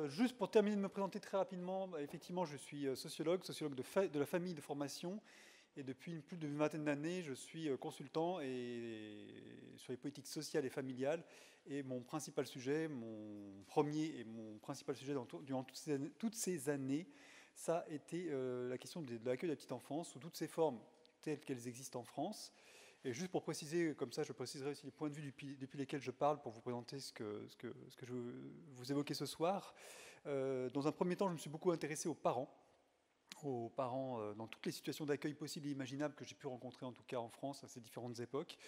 Juste pour terminer de me présenter très rapidement, effectivement, je suis sociologue, sociologue de la famille de formation, et depuis plus d'une vingtaine d'années, je suis consultant sur les politiques sociales et familiales. Et mon principal sujet, mon premier et mon principal sujet durant toutes ces années, ça a été la question de l'accueil de la petite enfance sous toutes ses formes telles qu'elles existent en France. Et juste pour préciser, comme ça je préciserai aussi les points de vue depuis lesquels je parle pour vous présenter ce que je veux vous évoquer ce soir. Dans un premier temps, je me suis beaucoup intéressé aux parents dans toutes les situations d'accueil possibles et imaginables que j'ai pu rencontrer en tout cas en France à ces différentes époques,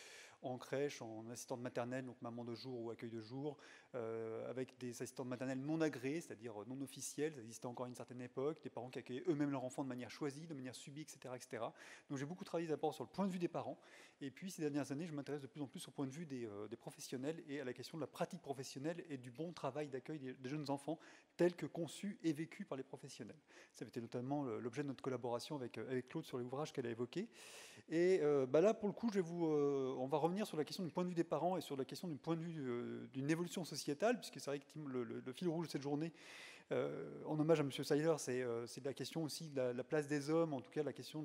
en crèche, en assistante maternelle, donc maman de jour ou accueil de jour, avec des assistantes maternelles non agréées, c'est-à-dire non officielles, ça existait encore à une certaine époque, des parents qui accueillaient eux-mêmes leurs enfants de manière choisie, de manière subie, etc. etc. Donc j'ai beaucoup travaillé d'abord sur le point de vue des parents, et puis ces dernières années, je m'intéresse de plus en plus au point de vue des professionnels et à la question de la pratique professionnelle et du bon travail d'accueil des jeunes enfants tel que conçu et vécu par les professionnels. Ça avait été notamment l'objet de notre collaboration avec Claude sur l'ouvrage qu'elle a évoqué. Et là, pour le coup, on va revenir sur la question du point de vue des parents et sur la question du point de vue d'une évolution sociétale, puisque c'est vrai que le fil rouge de cette journée, en hommage à M. Seiler, c'est la question aussi de la place des hommes, en tout cas la question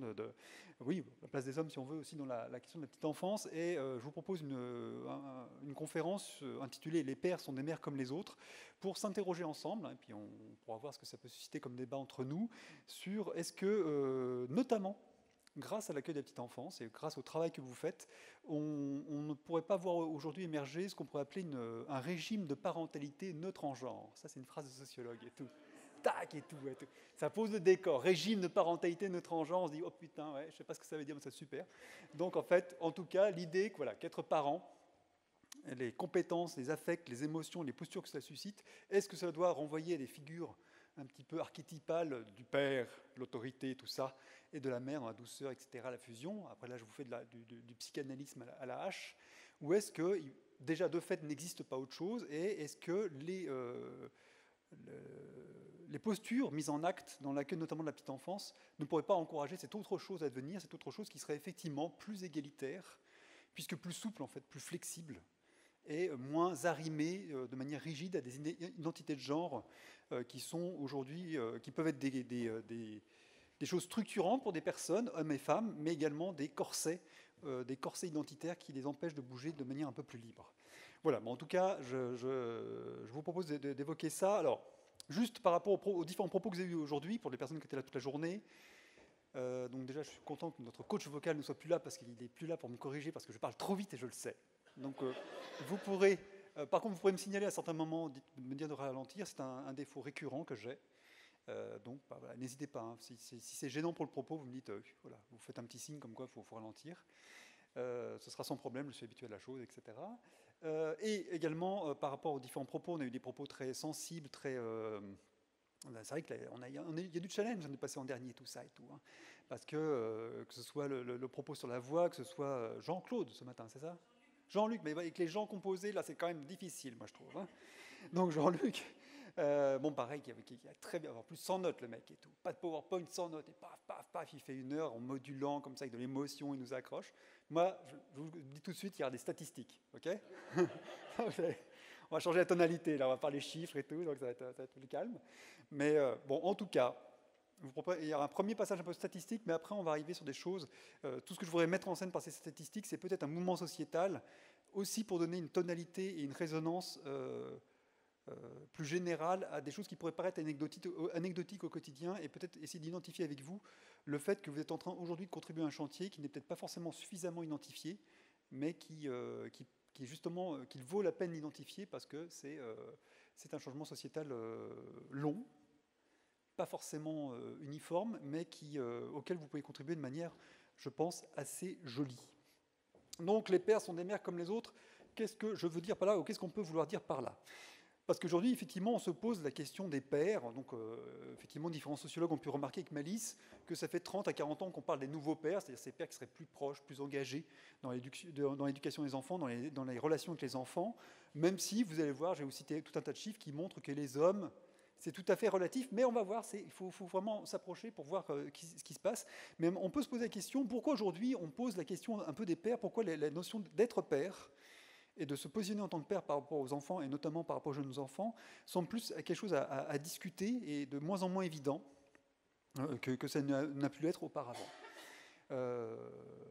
oui, la place des hommes si on veut aussi dans la question de la petite enfance. Et je vous propose une conférence intitulée « Les pères sont des mères comme les autres » pour s'interroger ensemble, et puis on pourra voir ce que ça peut susciter comme débat entre nous, sur est-ce que, notamment, grâce à l'accueil de la petite enfance et grâce au travail que vous faites, on ne pourrait pas voir aujourd'hui émerger ce qu'on pourrait appeler un régime de parentalité neutre en genre. Ça, c'est une phrase de sociologue et tout. Tac et tout, et tout. Ça pose le décor. Régime de parentalité neutre en genre. On se dit, oh putain, ouais, je sais pas ce que ça veut dire, mais c'est super. Donc, en fait, en tout cas, l'idée qu'être parent, les compétences, les affects, les émotions, les postures que ça suscite, est-ce que ça doit renvoyer à des figures un petit peu archétypales du père, l'autorité, tout ça, et de la mère dans la douceur, etc., la fusion. Après là, je vous fais du psychanalysme à la hache. Ou est-ce que, déjà, de fait, n'existe pas autre chose, et est-ce que les postures mises en acte dans l'accueil notamment de la petite enfance ne pourraient pas encourager cette autre chose à devenir, cette autre chose qui serait effectivement plus égalitaire, puisque plus souple, en fait, plus flexible, et moins arrimé de manière rigide à des identités de genre qui sont aujourd'hui, qui peuvent être des choses structurantes pour des personnes, hommes et femmes, mais également des corsets identitaires qui les empêchent de bouger de manière un peu plus libre. Voilà, mais en tout cas, je vous propose d'évoquer ça. Alors, juste par rapport aux différents propos que vous avez eus aujourd'hui, pour les personnes qui étaient là toute la journée, donc déjà, je suis content que notre coach vocal ne soit plus là, parce qu'il n'est plus là pour me corriger, parce que je parle trop vite et je le sais. Donc vous pourrez, par contre, vous pourrez me signaler à certains moments, me dire de ralentir, c'est un défaut récurrent que j'ai. Donc voilà, n'hésitez pas, hein. Si c'est gênant pour le propos, vous me dites, voilà, vous faites un petit signe comme quoi il faut ralentir. Ce sera sans problème, je suis habitué à la chose, etc. Et également, par rapport aux différents propos, on a eu des propos très sensibles, très... c'est vrai qu'il y a du challenge de passer en dernier, tout ça et tout. Hein. Parce que ce soit le propos sur la voix, que ce soit Jean-Claude ce matin, c'est ça ? Jean-Luc, mais avec les gens composés, là, c'est quand même difficile, moi, je trouve. Hein. Donc, Jean-Luc, bon, pareil, qui a très bien, en plus, sans notes, le mec et tout. Pas de PowerPoint, sans notes, et paf, paf, paf, il fait 1 heure en modulant, comme ça, avec de l'émotion, il nous accroche. Moi, je vous dis tout de suite, il y a des statistiques, ok? On va changer la tonalité, là, on va parler chiffres et tout, donc ça va être plus calme. Mais bon, en tout cas, il y aura un premier passage un peu statistique, mais après on va arriver sur des choses. Tout ce que je voudrais mettre en scène par ces statistiques, c'est peut-être un mouvement sociétal, aussi pour donner une tonalité et une résonance plus générale à des choses qui pourraient paraître anecdotiques au quotidien, et peut-être essayer d'identifier avec vous le fait que vous êtes en train aujourd'hui de contribuer à un chantier qui n'est peut-être pas forcément suffisamment identifié, mais qui justement, qu'il vaut la peine d'identifier parce que c'est un changement sociétal long, pas forcément uniforme, mais auquel vous pouvez contribuer de manière, je pense, assez jolie. Donc les pères sont des mères comme les autres. Qu'est-ce que je veux dire par là, ou qu'est-ce qu'on peut vouloir dire par là ? Parce qu'aujourd'hui, effectivement, on se pose la question des pères. Donc, effectivement, différents sociologues ont pu remarquer avec malice que ça fait 30 à 40 ans qu'on parle des nouveaux pères, c'est-à-dire ces pères qui seraient plus proches, plus engagés dans l'éducation des enfants, dans les relations avec les enfants, même si, vous allez voir, je vais vous citer tout un tas de chiffres qui montrent que les hommes, c'est tout à fait relatif, mais on va voir, il faut vraiment s'approcher pour voir ce qui se passe. Mais on peut se poser la question, pourquoi aujourd'hui on pose la question un peu des pères, pourquoi la notion d'être père et de se positionner en tant que père par rapport aux enfants, et notamment par rapport aux jeunes enfants, semble plus quelque chose à discuter et de moins en moins évident que ça n'a pu l'être auparavant.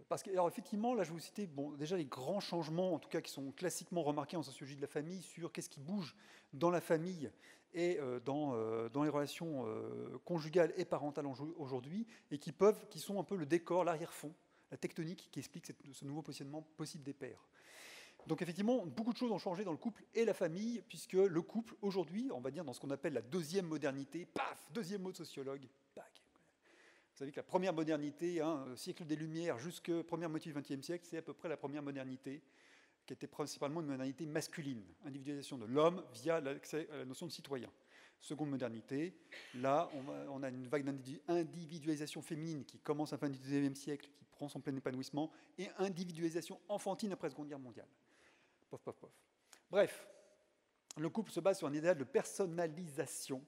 Parce que, alors effectivement, là je vais vous citer déjà les grands changements, en tout cas qui sont classiquement remarqués en sociologie de la famille, sur qu'est-ce qui bouge dans la famille et dans les relations conjugales et parentales aujourd'hui, et qui sont un peu le décor, l'arrière-fond, la tectonique qui explique ce nouveau positionnement possible des pères. Donc effectivement, beaucoup de choses ont changé dans le couple et la famille, puisque le couple, aujourd'hui, on va dire dans ce qu'on appelle la deuxième modernité, paf, deuxième mot de sociologue, pac. Vous savez que la première modernité, siècle des Lumières jusqu'à première moitié du XXe siècle, c'est à peu près la première modernité, qui était principalement une modernité masculine, individualisation de l'homme via l'accès à la notion de citoyen. Seconde modernité, là, on a une vague d'individualisation féminine qui commence à la fin du XIXe siècle, qui prend son plein épanouissement, et individualisation enfantine après la Seconde Guerre mondiale. Pof, pof, pof. Bref, le couple se base sur un idéal de personnalisation.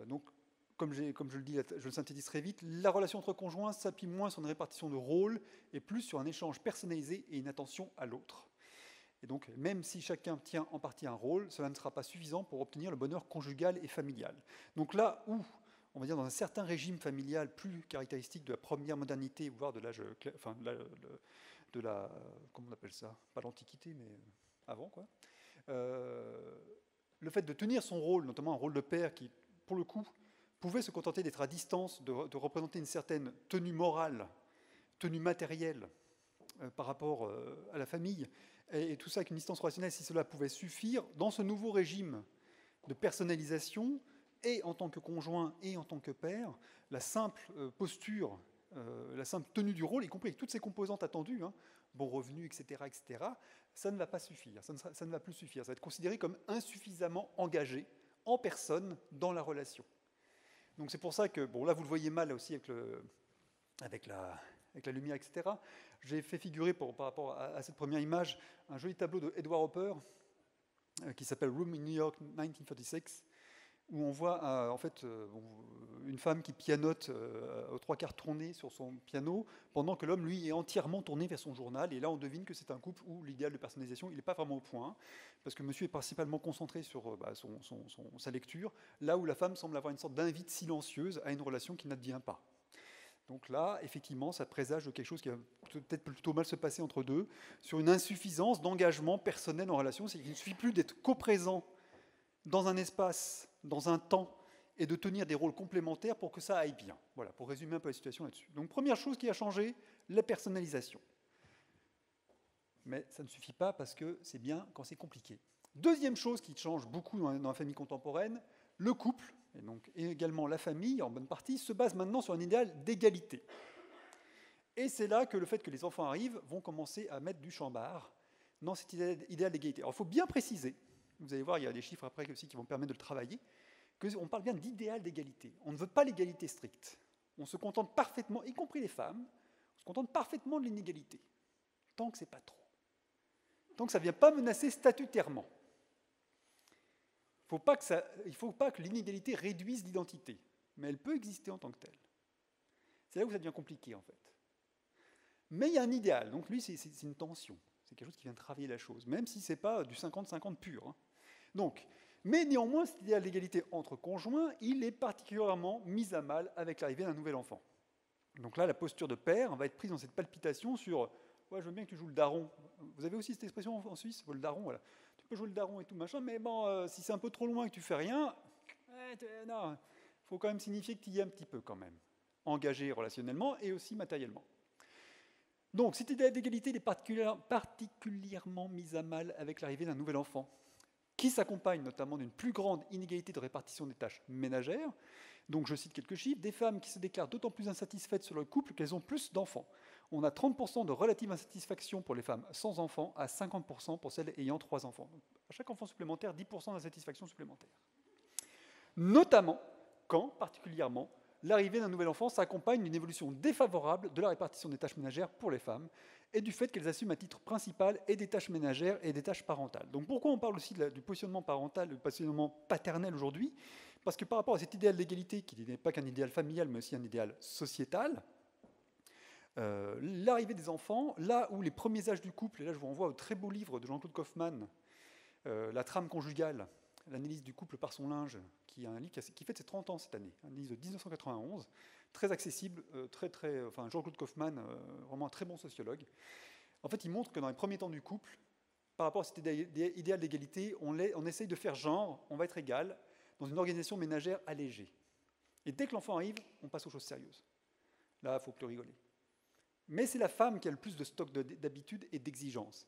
Donc, comme je le dis, je le synthétise très vite, la relation entre conjoints s'appuie moins sur une répartition de rôles et plus sur un échange personnalisé et une attention à l'autre. Et donc, même si chacun tient en partie un rôle, cela ne sera pas suffisant pour obtenir le bonheur conjugal et familial. Donc là où, on va dire, dans un certain régime familial plus caractéristique de la première modernité, voire de l'âge, enfin, de la, comment on appelle ça? Pas l'Antiquité, mais avant, quoi. Le fait de tenir son rôle, notamment un rôle de père qui, pour le coup, pouvait se contenter d'être à distance, de représenter une certaine tenue morale, tenue matérielle par rapport à la famille, et tout ça avec une distance relationnelle, si cela pouvait suffire, dans ce nouveau régime de personnalisation, et en tant que conjoint et en tant que père, la simple posture, la simple tenue du rôle, y compris avec toutes ces composantes attendues, bon revenu, etc., ça ne va pas suffire, ça ne va plus suffire, ça va être considéré comme insuffisamment engagé en personne dans la relation. Donc c'est pour ça que, bon là vous le voyez mal là aussi avec la lumière, etc. J'ai fait figurer par rapport à cette première image un joli tableau de Edward Hopper qui s'appelle Room in New York 1936, où on voit en fait une femme qui pianote aux trois quarts tournée sur son piano, pendant que l'homme, lui, est entièrement tourné vers son journal. Et là, on devine que c'est un couple où l'idéal de personnalisation, il n'est pas vraiment au point, parce que monsieur est principalement concentré sur sa lecture, là où la femme semble avoir une sorte d'invite silencieuse à une relation qui n'advient pas. Donc là, effectivement, ça présage de quelque chose qui va peut-être plutôt mal se passer entre deux, sur une insuffisance d'engagement personnel en relation. C'est qu'il ne suffit plus d'être coprésent dans un espace, dans un temps, et de tenir des rôles complémentaires pour que ça aille bien. Voilà, pour résumer un peu la situation là-dessus. Donc première chose qui a changé, la personnalisation. Mais ça ne suffit pas parce que c'est bien quand c'est compliqué. Deuxième chose qui change beaucoup dans la famille contemporaine, le couple, et donc également la famille, en bonne partie, se base maintenant sur un idéal d'égalité. Et c'est là que le fait que les enfants arrivent vont commencer à mettre du chambard dans cet idéal d'égalité. Alors il faut bien préciser, vous allez voir, il y a des chiffres après aussi qui vont permettre de le travailler, qu'on parle bien d'idéal d'égalité. On ne veut pas l'égalité stricte. On se contente parfaitement, y compris les femmes, on se contente parfaitement de l'inégalité, tant que c'est pas trop. Tant que ça ne vient pas menacer statutairement. Il ne faut pas que l'inégalité réduise l'identité, mais elle peut exister en tant que telle. C'est là où ça devient compliqué, en fait. Mais il y a un idéal, donc lui, c'est une tension. C'est quelque chose qui vient travailler la chose, même si ce n'est pas du 50-50 pur. Donc, mais néanmoins, cet idéal d'égalité entre conjoints, il est particulièrement mis à mal avec l'arrivée d'un nouvel enfant. Donc là, la posture de père va être prise dans cette palpitation sur « ouais, je veux bien que tu joues le daron ». Vous avez aussi cette expression en Suisse, le daron, voilà. Tu peux jouer le daron et tout, machin, mais bon, si c'est un peu trop loin et que tu fais rien, non, il faut quand même signifier que tu y es un petit peu quand même, engagé relationnellement et aussi matériellement. Donc, cette idée d'égalité est particulièrement mise à mal avec l'arrivée d'un nouvel enfant, qui s'accompagne notamment d'une plus grande inégalité de répartition des tâches ménagères. Donc, je cite quelques chiffres, des femmes qui se déclarent d'autant plus insatisfaites sur le couple qu'elles ont plus d'enfants. On a 30% de relative insatisfaction pour les femmes sans enfants, à 50% pour celles ayant 3 enfants. Donc, à chaque enfant supplémentaire, 10% d'insatisfaction supplémentaire. Notamment quand, particulièrement, l'arrivée d'un nouvel enfant s'accompagne d'une évolution défavorable de la répartition des tâches ménagères pour les femmes et du fait qu'elles assument à titre principal et des tâches ménagères et des tâches parentales. Donc pourquoi on parle aussi du positionnement parental, du positionnement paternel aujourd'hui? Parce que par rapport à cet idéal d'égalité, qui n'est pas qu'un idéal familial, mais aussi un idéal sociétal, L'arrivée des enfants, là où les premiers âges du couple, et là je vous renvoie au très beau livre de Jean-Claude Kaufmann, La trame conjugale, l'analyse du couple par son linge, qui est un livre qui fête ses 30 ans cette année, un livre de 1991, très accessible, enfin Jean-Claude Kaufmann, vraiment un très bon sociologue. En fait, il montre que dans les premiers temps du couple, par rapport à cet idéal d'égalité, on essaye de faire genre, on va être égal, dans une organisation ménagère allégée. Et dès que l'enfant arrive, on passe aux choses sérieuses. Là, il ne faut plus rigoler. Mais c'est la femme qui a le plus de stock d'habitudes et d'exigences.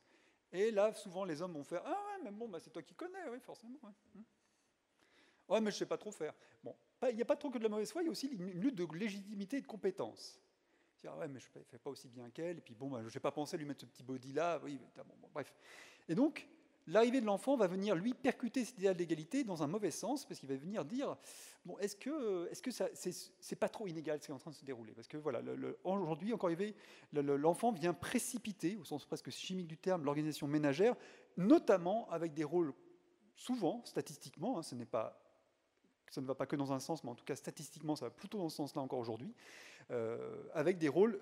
Et là, souvent, les hommes vont faire « Ah ouais, mais bon, bah, c'est toi qui connais, oui, forcément. Ouais. Ouais, mais je ne sais pas trop faire. » Bon, il n'y a pas trop que de la mauvaise foi, il y a aussi une lutte de légitimité et de compétence. Dire, ah ouais, mais je ne fais pas aussi bien qu'elle, et puis bon, bah, je n'ai pas pensé à lui mettre ce petit body-là, oui, bon, bref. Et donc, l'arrivée de l'enfant va venir, lui, percuter cet idéal d'égalité dans un mauvais sens, parce qu'il va venir dire, bon, est-ce que c'est pas trop inégal ce qui est en train de se dérouler? Parce que voilà, aujourd'hui, encore arrivé, l'enfant vient précipiter, au sens presque chimique du terme, l'organisation ménagère, notamment avec des rôles, souvent, statistiquement, hein, ça ne va pas que dans un sens, mais en tout cas statistiquement, ça va plutôt dans ce sens-là encore aujourd'hui, avec des rôles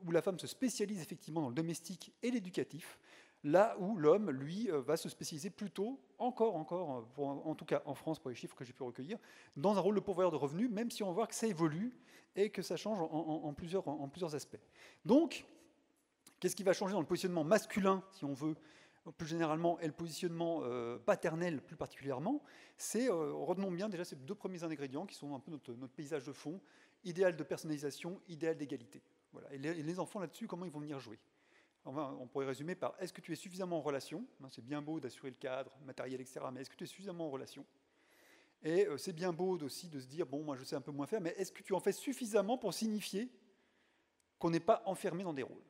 où la femme se spécialise effectivement dans le domestique et l'éducatif, là où l'homme, lui, va se spécialiser plutôt, en tout cas en France, pour les chiffres que j'ai pu recueillir, dans un rôle de pourvoyeur de revenus, même si on voit que ça évolue et que ça change en plusieurs aspects. Donc, qu'est-ce qui va changer dans le positionnement masculin, si on veut, plus généralement, et le positionnement paternel plus particulièrement, c'est, retenons bien déjà ces deux premiers ingrédients qui sont un peu notre paysage de fond, idéal de personnalisation, idéal d'égalité. Voilà. Et les enfants là-dessus, comment ils vont venir jouer? On pourrait résumer par, est-ce que tu es suffisamment en relation? C'est bien beau d'assurer le cadre matériel, etc., mais est-ce que tu es suffisamment en relation? Et c'est bien beau aussi de se dire, bon, moi je sais un peu moins faire, mais est-ce que tu en fais suffisamment pour signifier qu'on n'est pas enfermé dans des rôles?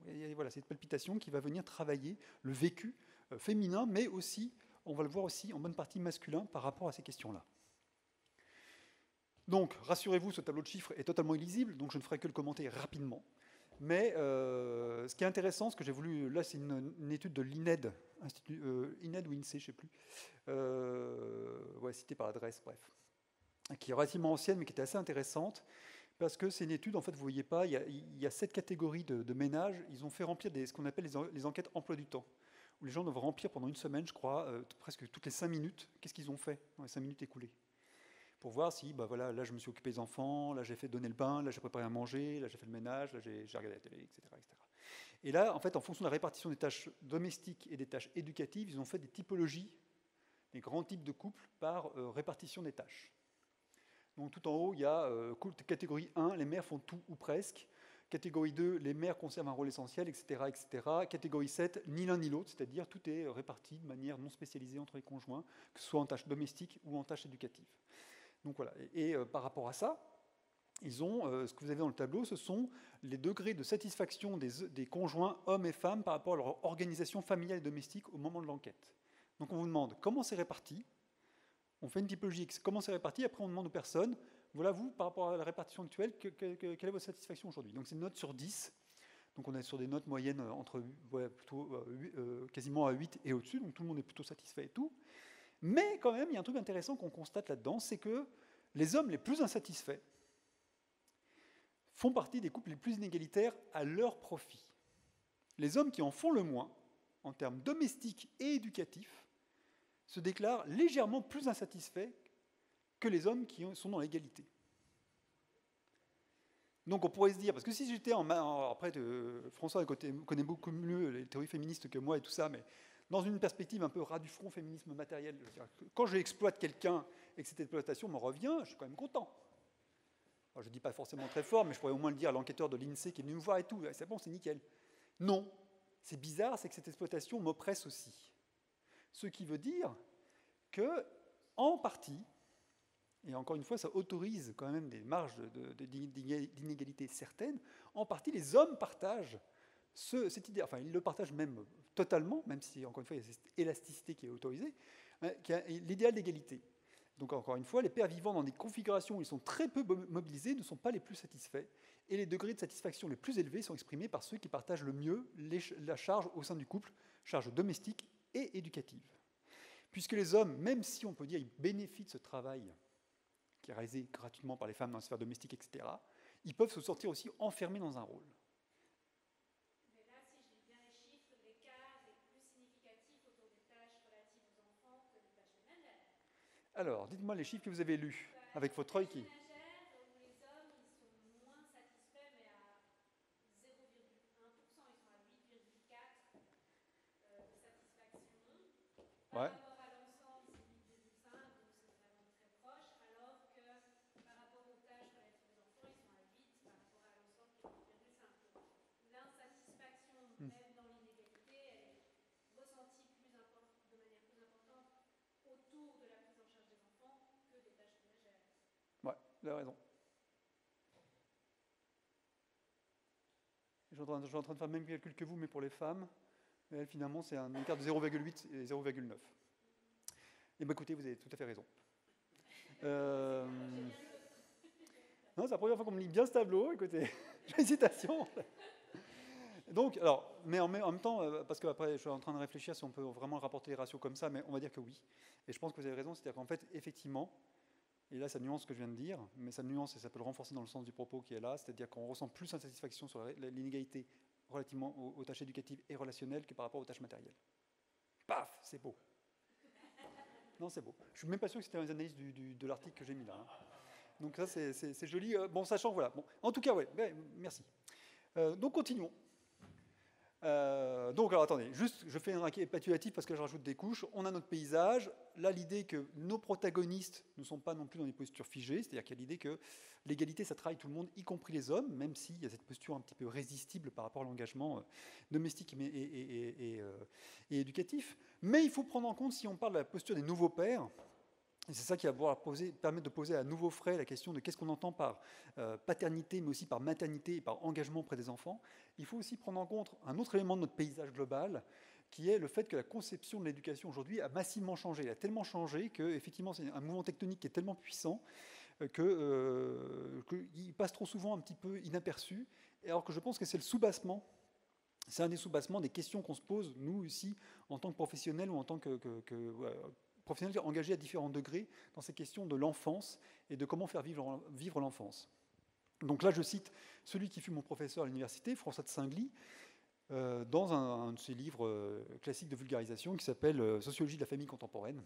Et voilà, cette palpitation qui va venir travailler le vécu féminin, mais aussi, on va le voir aussi en bonne partie masculin par rapport à ces questions-là. Donc, rassurez-vous, ce tableau de chiffres est totalement illisible, donc je ne ferai que le commenter rapidement. Mais ce qui est intéressant, ce que j'ai voulu, là c'est une étude de l'INED, INED ou INSEE, je ne sais plus, citée par l'adresse, bref, qui est relativement ancienne, mais qui était assez intéressante, parce que c'est une étude, en fait, vous ne voyez pas, il y a 7 catégories de ménages, ils ont fait remplir ce qu'on appelle les enquêtes emploi du temps, où les gens doivent remplir pendant une semaine, je crois, presque toutes les 5 minutes, qu'est-ce qu'ils ont fait dans les 5 minutes écoulées, pour voir si, bah voilà, là je me suis occupé des enfants, là j'ai fait donner le pain, là j'ai préparé à manger, là j'ai fait le ménage, là j'ai regardé la télé, etc., etc. Et là, en fait, en fonction de la répartition des tâches domestiques et des tâches éducatives, ils ont fait des typologies, des grands types de couples par répartition des tâches. Donc tout en haut, il y a catégorie 1, les mères font tout ou presque. Catégorie 2, les mères conservent un rôle essentiel, etc., etc. Catégorie 7, ni l'un ni l'autre, c'est-à-dire tout est réparti de manière non spécialisée entre les conjoints, que ce soit en tâches domestiques ou en tâches éducatives. Donc voilà. Et par rapport à ça, ils ont, ce que vous avez dans le tableau, ce sont les degrés de satisfaction des conjoints, hommes et femmes, par rapport à leur organisation familiale et domestique au moment de l'enquête. Donc on vous demande comment c'est réparti, on fait une typologie, comment c'est réparti, après on demande aux personnes, voilà vous, par rapport à la répartition actuelle, quelle est votre satisfaction aujourd'hui? Donc c'est une note sur 10, donc on est sur des notes moyennes entre quasiment à 8 et au-dessus, donc tout le monde est plutôt satisfait et tout. Mais quand même, il y a un truc intéressant qu'on constate là-dedans, c'est que les hommes les plus insatisfaits font partie des couples les plus inégalitaires à leur profit. Les hommes qui en font le moins, en termes domestiques et éducatifs, se déclarent légèrement plus insatisfaits que les hommes qui sont dans l'égalité. Donc on pourrait se dire, parce que si j'étais après, François connaît beaucoup mieux les théories féministes que moi et tout ça, mais dans une perspective un peu ras du front féminisme matériel, quand je exploite quelqu'un et que cette exploitation me revient, je suis quand même content. Alors, je ne dis pas forcément très fort, mais je pourrais au moins le dire à l'enquêteur de l'INSEE qui est venu me voir et tout, c'est bon, c'est nickel. Non, c'est bizarre, c'est que cette exploitation m'oppresse aussi. Ce qui veut dire que, en partie, et encore une fois, ça autorise quand même des marges d'inégalité certaines, en partie, les hommes partagent cette idée, enfin, ils le partagent même totalement, même si, encore une fois, il y a cette élasticité qui est autorisée, qui a l'idéal d'égalité. Donc, encore une fois, les pères vivant dans des configurations où ils sont très peu mobilisés ne sont pas les plus satisfaits, et les degrés de satisfaction les plus élevés sont exprimés par ceux qui partagent le mieux la charge au sein du couple, charge domestique et éducative. Puisque les hommes, même si on peut dire qu'ils bénéficient de ce travail qui est réalisé gratuitement par les femmes dans la sphère domestique, etc., ils peuvent se sortir aussi enfermés dans un rôle. Mais là, si je lis bien les chiffres, l'écart est plus significatif autour des tâches relatives aux enfants que des tâches ménagères. Alors, dites-moi les chiffres que vous avez lus avec votre œil qui... Ménagères, où les hommes ils sont moins satisfaits, mais à 0,1%, ils sont à 8,4 de satisfaction. Par Ouais. rapport à l'ensemble, c'est 8,5, donc c'est vraiment très proche, alors que par rapport aux tâches relatives aux enfants, ils sont à 8 par rapport à l'ensemble qui est 8,5. Donc l'insatisfaction, Hmm. même dans l'inégalité, elle est ressentie de manière plus importante autour de la prise en charge des enfants que des tâches ménagères. Ouais, vous avez raison. Je suis en train de faire le même calcul que vous, mais pour les femmes. Et elle, finalement, c'est un écart de 0,8 et 0,9. Et bien, écoutez, vous avez tout à fait raison. Non, c'est la première fois qu'on me lit bien ce tableau, écoutez, félicitations. Donc, alors, mais en même temps, parce qu'après, je suis en train de réfléchir si on peut vraiment rapporter les ratios comme ça, mais on va dire que oui. Et je pense que vous avez raison, c'est-à-dire qu'en fait, effectivement, et là, ça nuance ce que je viens de dire, mais ça nuance et ça peut le renforcer dans le sens du propos qui est là, c'est-à-dire qu'on ressent plus d'insatisfaction sur l'inégalité relativement aux tâches éducatives et relationnelles que par rapport aux tâches matérielles. Paf, c'est beau. Non, c'est beau. Je ne suis même pas sûr que c'était dans les analyses de l'article que j'ai mis là. Hein. Donc ça, c'est joli. Bon, sachant, voilà. Bon, en tout cas, ouais, merci. Donc, continuons. Donc, alors attendez, juste, je fais un récapitulatif parce que je rajoute des couches. On a notre paysage. Là, l'idée que nos protagonistes ne sont pas non plus dans des postures figées, c'est-à-dire qu'il y a l'idée que l'égalité, ça travaille tout le monde, y compris les hommes, même s'il y a cette posture un petit peu résistible par rapport à l'engagement domestique et éducatif. Mais il faut prendre en compte, si on parle de la posture des nouveaux pères, et c'est ça qui va pouvoir permettre de poser à nouveau frais la question de qu'est-ce qu'on entend par paternité, mais aussi par maternité et par engagement auprès des enfants. Il faut aussi prendre en compte un autre élément de notre paysage global, qui est le fait que la conception de l'éducation aujourd'hui a massivement changé. Elle a tellement changé qu'effectivement, c'est un mouvement tectonique qui est tellement puissant qu'il passe trop souvent un petit peu inaperçu, alors que je pense que c'est le soubassement. C'est un des soubassements des questions qu'on se pose, nous, ici, en tant que professionnels ou en tant que professionnels engagés à différents degrés dans ces questions de l'enfance et de comment faire vivre l'enfance. Donc là, je cite celui qui fut mon professeur à l'université, François de Singly, dans un de ses livres classiques de vulgarisation qui s'appelle Sociologie de la famille contemporaine.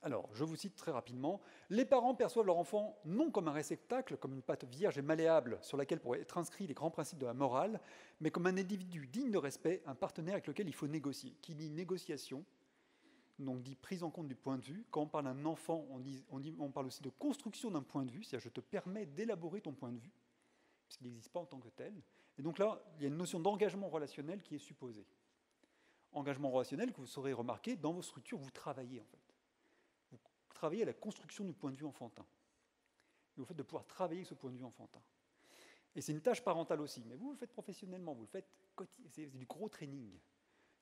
Alors, je vous cite très rapidement. Les parents perçoivent leur enfant non comme un réceptacle, comme une pâte vierge et malléable sur laquelle pourraient être inscrits les grands principes de la morale, mais comme un individu digne de respect, un partenaire avec lequel il faut négocier. Qui dit négociation, donc dit prise en compte du point de vue. Quand on parle d'un enfant, on parle aussi de construction d'un point de vue, c'est-à-dire je te permets d'élaborer ton point de vue, puisqu'il n'existe pas en tant que tel. Et donc là, il y a une notion d'engagement relationnel qui est supposée. Engagement relationnel que vous saurez remarquer dans vos structures, vous travaillez en fait. Vous travaillez à la construction du point de vue enfantin. Et au fait de pouvoir travailler ce point de vue enfantin. Et c'est une tâche parentale aussi, mais vous le faites professionnellement, vous le faites, c'est du gros training.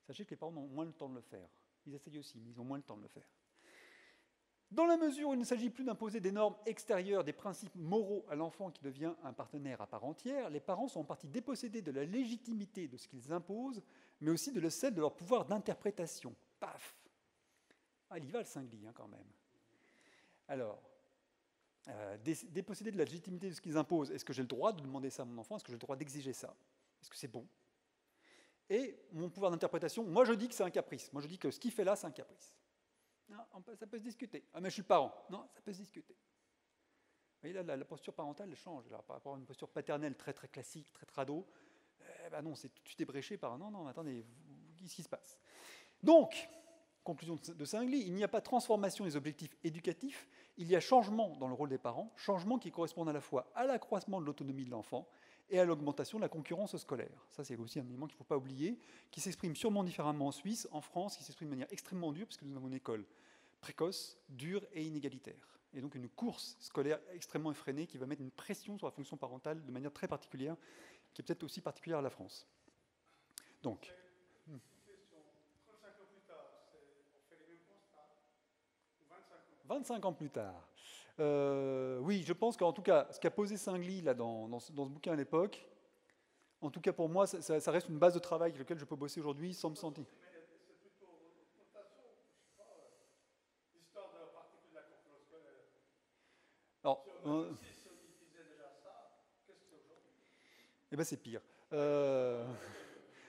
Sachez que les parents ont moins le temps de le faire. Ils essayent aussi, mais ils ont moins le temps de le faire. Dans la mesure où il ne s'agit plus d'imposer des normes extérieures, des principes moraux à l'enfant qui devient un partenaire à part entière, les parents sont en partie dépossédés de la légitimité de ce qu'ils imposent, mais aussi de celle de leur pouvoir d'interprétation. Paf! Ah, il y va le Singly, hein, quand même. Alors, dépossédés de la légitimité de ce qu'ils imposent, est-ce que j'ai le droit de demander ça à mon enfant? Est-ce que j'ai le droit d'exiger ça? Est-ce que c'est bon? Et mon pouvoir d'interprétation, moi je dis que c'est un caprice. Moi je dis que ce qu'il fait là, c'est un caprice. Non, ça peut se discuter. Ah, mais je suis le parent. Non, ça peut se discuter. Vous voyez, là, la posture parentale elle change. Là, par rapport à une posture paternelle très très classique, très trado, ben non, c'est tout de suite ébréché par non, attendez, qu'est-ce qui se passe? Donc, conclusion de Singly, il n'y a pas transformation des objectifs éducatifs, il y a changement dans le rôle des parents, changement qui correspond à la fois à l'accroissement de l'autonomie de l'enfant et à l'augmentation de la concurrence scolaire. Ça, c'est aussi un élément qu'il ne faut pas oublier, qui s'exprime sûrement différemment en Suisse, en France, qui s'exprime de manière extrêmement dure, puisque nous avons une école précoce, dure et inégalitaire. Et donc une course scolaire extrêmement effrénée qui va mettre une pression sur la fonction parentale de manière très particulière, qui est peut-être aussi particulière à la France. Donc... 25 ans plus tard. Oui, je pense qu'en tout cas, ce qu'a posé Singly là, dans ce bouquin à l'époque, en tout cas pour moi, ça reste une base de travail avec laquelle je peux bosser aujourd'hui sans me sentir. C'est plutôt une notation, je sais pas, l'histoire de la particule de la concurrence scolaire. Alors, Si on disait déjà ça. Eh bien, c'est pire.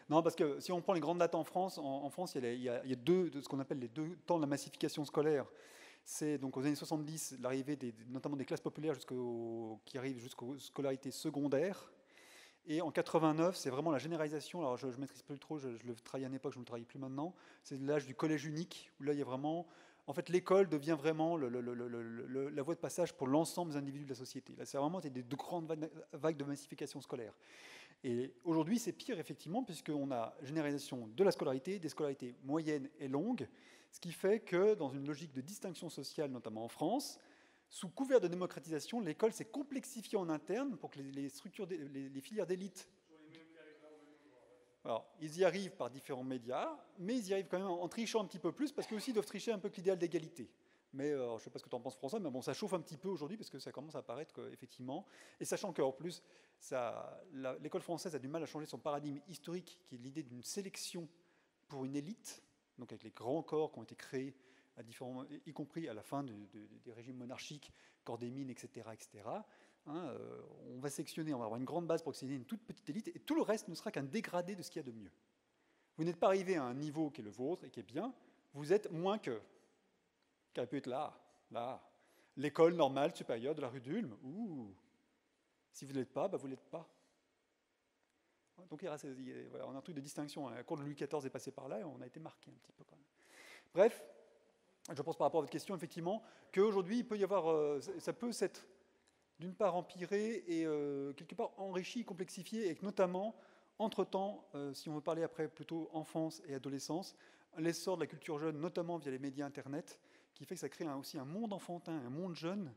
Non, parce que si on prend les grandes dates en France, en France, il y a ce qu'on appelle les deux temps de la massification scolaire. C'est donc aux années 70, l'arrivée notamment des classes populaires qui arrivent jusqu'aux scolarités secondaires. Et en 89, c'est vraiment la généralisation. Alors, je ne maîtrise plus trop, je le travaillais à l'époque, je ne le travaille plus maintenant. C'est l'âge du collège unique, où là, il y a vraiment. En fait, l'école devient vraiment la voie de passage pour l'ensemble des individus de la société. Là, c'est vraiment des grandes vagues de massification scolaire. Et aujourd'hui, c'est pire, effectivement, puisqu'on a généralisation de la scolarité, des scolarités moyennes et longues, ce qui fait que, dans une logique de distinction sociale, notamment en France, sous couvert de démocratisation, l'école s'est complexifiée en interne pour que les filières d'élite. Alors, ils y arrivent par différents médias, mais ils y arrivent quand même en trichant un petit peu plus, parce qu'eux aussi doivent tricher un peu que l'idéal d'égalité. Mais je ne sais pas ce que tu en penses, François, mais bon, ça chauffe un petit peu aujourd'hui, parce que ça commence à apparaître, effectivement. Et sachant qu'en plus, l'école française a du mal à changer son paradigme historique, qui est l'idée d'une sélection pour une élite, donc avec les grands corps qui ont été créés, y compris à la fin des régimes monarchiques, corps des mines, etc. On va sélectionner, on va avoir une grande base pour accéder à une toute petite élite, et tout le reste ne sera qu'un dégradé de ce qu'il y a de mieux. Vous n'êtes pas arrivé à un niveau qui est le vôtre et qui est bien, vous êtes moins que, qui aurait pu être là. L'école normale supérieure de la rue d'Ulm, si vous ne l'êtes pas, vous ne l'êtes pas. Donc on a un truc de distinction. La cour de Louis XIV est passée par là et on a été marqué un petit peu quand même. Bref, je pense par rapport à votre question, effectivement, qu'aujourd'hui, il peut y avoir, ça peut s'être d'une part empiré et quelque part enrichi, complexifié, et que notamment, entre-temps, si on veut parler après plutôt enfance et adolescence, l'essor de la culture jeune, notamment via les médias Internet, qui fait que ça crée aussi un monde enfantin, un monde jeune,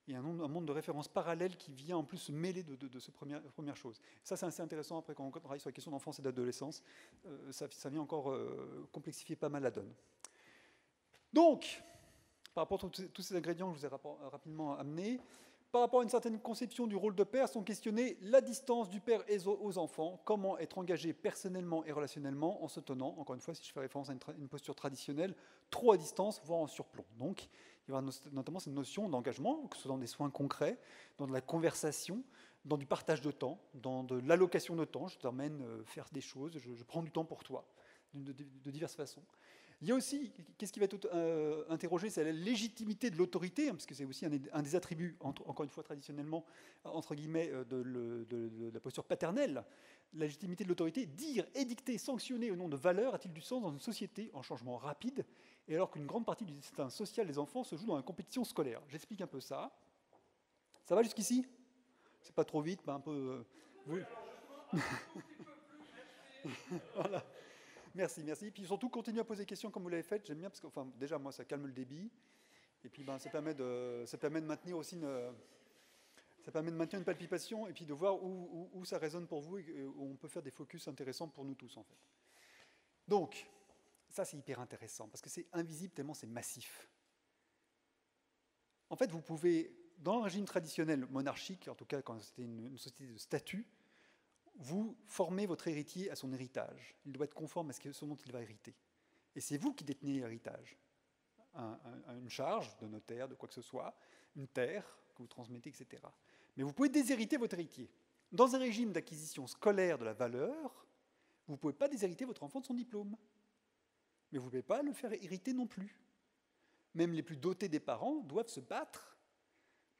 et un monde de références parallèles qui vient en plus se mêler de ces premières choses. Ça, c'est assez intéressant après quand on travaille sur la question d'enfance et d'adolescence. Ça vient encore complexifier pas mal la donne. Donc, par rapport à tous ces ingrédients que je vous ai rapidement amenés, par rapport à une certaine conception du rôle de père, sont questionnés la distance du père aux enfants, comment être engagé personnellement et relationnellement en se tenant, encore une fois, si je fais référence à une posture traditionnelle, trop à distance, voire en surplomb. Donc, il y aura notamment cette notion d'engagement, que ce soit dans des soins concrets, dans de la conversation, dans du partage de temps, dans de l'allocation de temps. Je t'emmène faire des choses, je prends du temps pour toi, de diverses façons. Il y a aussi, qu'est-ce qui va être interrogé, c'est la légitimité de l'autorité, parce que c'est aussi un des attributs, encore une fois traditionnellement, entre guillemets, de la posture paternelle. La légitimité de l'autorité, dire, édicter, sanctionner au nom de valeurs, a-t-il du sens dans une société en changement rapide, et alors qu'une grande partie du destin social des enfants se joue dans la compétition scolaire? J'explique un peu ça. Ça va jusqu'ici? C'est pas trop vite, un peu... Oui. Voilà. Merci. Puis surtout, continuez à poser des questions comme vous l'avez fait. J'aime bien parce que, déjà, moi, ça calme le débit. Et puis, ça permet de maintenir aussi une palpation et puis de voir où ça résonne pour vous et où on peut faire des focus intéressants pour nous tous, en fait. Donc, ça, c'est hyper intéressant parce que c'est invisible tellement c'est massif. En fait, vous pouvez, dans un régime traditionnel monarchique, en tout cas quand c'était une société de statut, vous formez votre héritier à son héritage. Il doit être conforme à ce dont il va hériter. Et c'est vous qui détenez l'héritage. Une charge de notaire, de quoi que ce soit, une terre que vous transmettez, etc. Mais vous pouvez déshériter votre héritier. Dans un régime d'acquisition scolaire de la valeur, vous ne pouvez pas déshériter votre enfant de son diplôme. Mais vous ne pouvez pas le faire hériter non plus. Même les plus dotés des parents doivent se battre